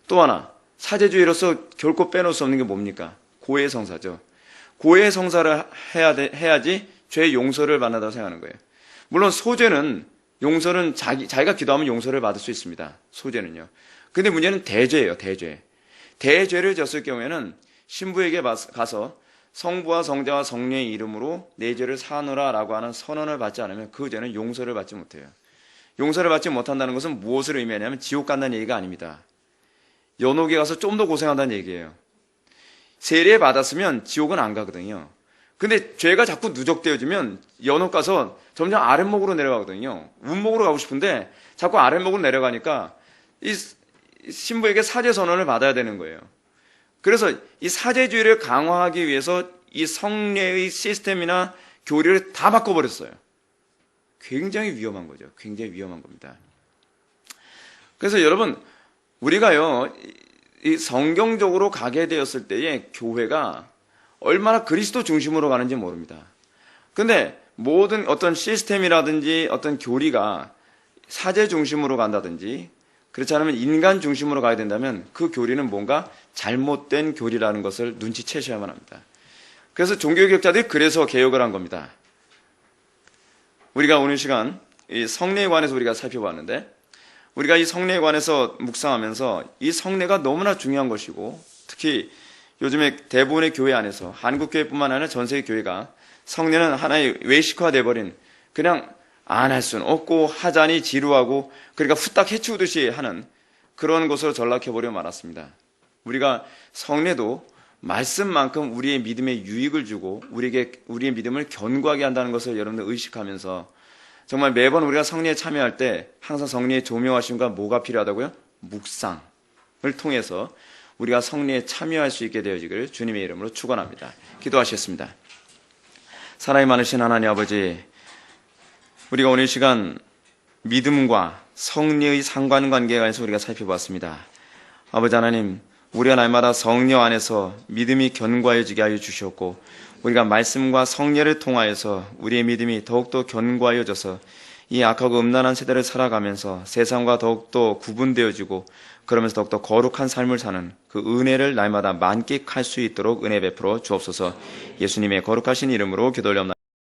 또 하나 사제주의로서 결코 빼놓을 수 없는 게 뭡니까? 고해성사죠. 고해성사를 해야지 죄 용서를 받는다고 생각하는 거예요. 물론 소죄는 용서는 자기가 기도하면 용서를 받을 수 있습니다. 소죄는요. 근데 문제는 대죄예요. 대죄. 대죄를 졌을 경우에는 신부에게 가서 성부와 성자와 성령의 이름으로 내 죄를 사하노라 라고 하는 선언을 받지 않으면 그 죄는 용서를 받지 못해요. 용서를 받지 못한다는 것은 무엇을 의미하냐면 지옥 간다는 얘기가 아닙니다. 연옥에 가서 좀 더 고생한다는 얘기예요. 세례 받았으면 지옥은 안 가거든요. 근데 죄가 자꾸 누적되어지면 연옥 가서 점점 아랫목으로 내려가거든요. 윗목으로 가고 싶은데 자꾸 아랫목으로 내려가니까 이 신부에게 사죄 선언을 받아야 되는 거예요. 그래서 이 사제주의를 강화하기 위해서 이 성례의 시스템이나 교리를 다 바꿔버렸어요. 굉장히 위험한 거죠. 굉장히 위험한 겁니다. 그래서 여러분 우리가요, 이 성경적으로 가게 되었을 때의 교회가 얼마나 그리스도 중심으로 가는지 모릅니다. 근데 모든 어떤 시스템이라든지 어떤 교리가 사제 중심으로 간다든지 그렇지 않으면 인간 중심으로 가야 된다면 그 교리는 뭔가 잘못된 교리라는 것을 눈치채셔야만 합니다. 그래서 종교개혁자들이 그래서 개혁을 한 겁니다. 우리가 오늘 시간 이 성례에 관해서 우리가 살펴봤는데 우리가 이 성례에 관해서 묵상하면서 이 성례가 너무나 중요한 것이고 특히 요즘에 대부분의 교회 안에서 한국교회뿐만 아니라 전 세계 교회가 성례는 하나의 외식화돼버린 그냥 안 할 수는 없고 하자니 지루하고 그러니까 후딱 해치우듯이 하는 그런 것으로 전락해버려 말았습니다. 우리가 성례도 말씀만큼 우리의 믿음에 유익을 주고 우리의 믿음을 견고하게 한다는 것을 여러분들 의식하면서 정말 매번 우리가 성리에 참여할 때 항상 성리의 조명하심과 뭐가 필요하다고요? 묵상을 통해서 우리가 성리에 참여할 수 있게 되어지기를 주님의 이름으로 축원합니다. 기도하시겠습니다. 사랑이 많으신 하나님 아버지, 우리가 오늘 시간 믿음과 성리의 상관관계에 관해서 우리가 살펴보았습니다. 아버지 하나님, 우리가 날마다 성령 안에서 믿음이 견고해지게 하여 주시옵고 우리가 말씀과 성례를 통하여서 우리의 믿음이 더욱더 견고하여져서 이 악하고 음란한 세대를 살아가면서 세상과 더욱더 구분되어지고 그러면서 더욱더 거룩한 삶을 사는 그 은혜를 날마다 만끽할 수 있도록 은혜 베풀어 주옵소서. 예수님의 거룩하신 이름으로 기도 올려옵나이다.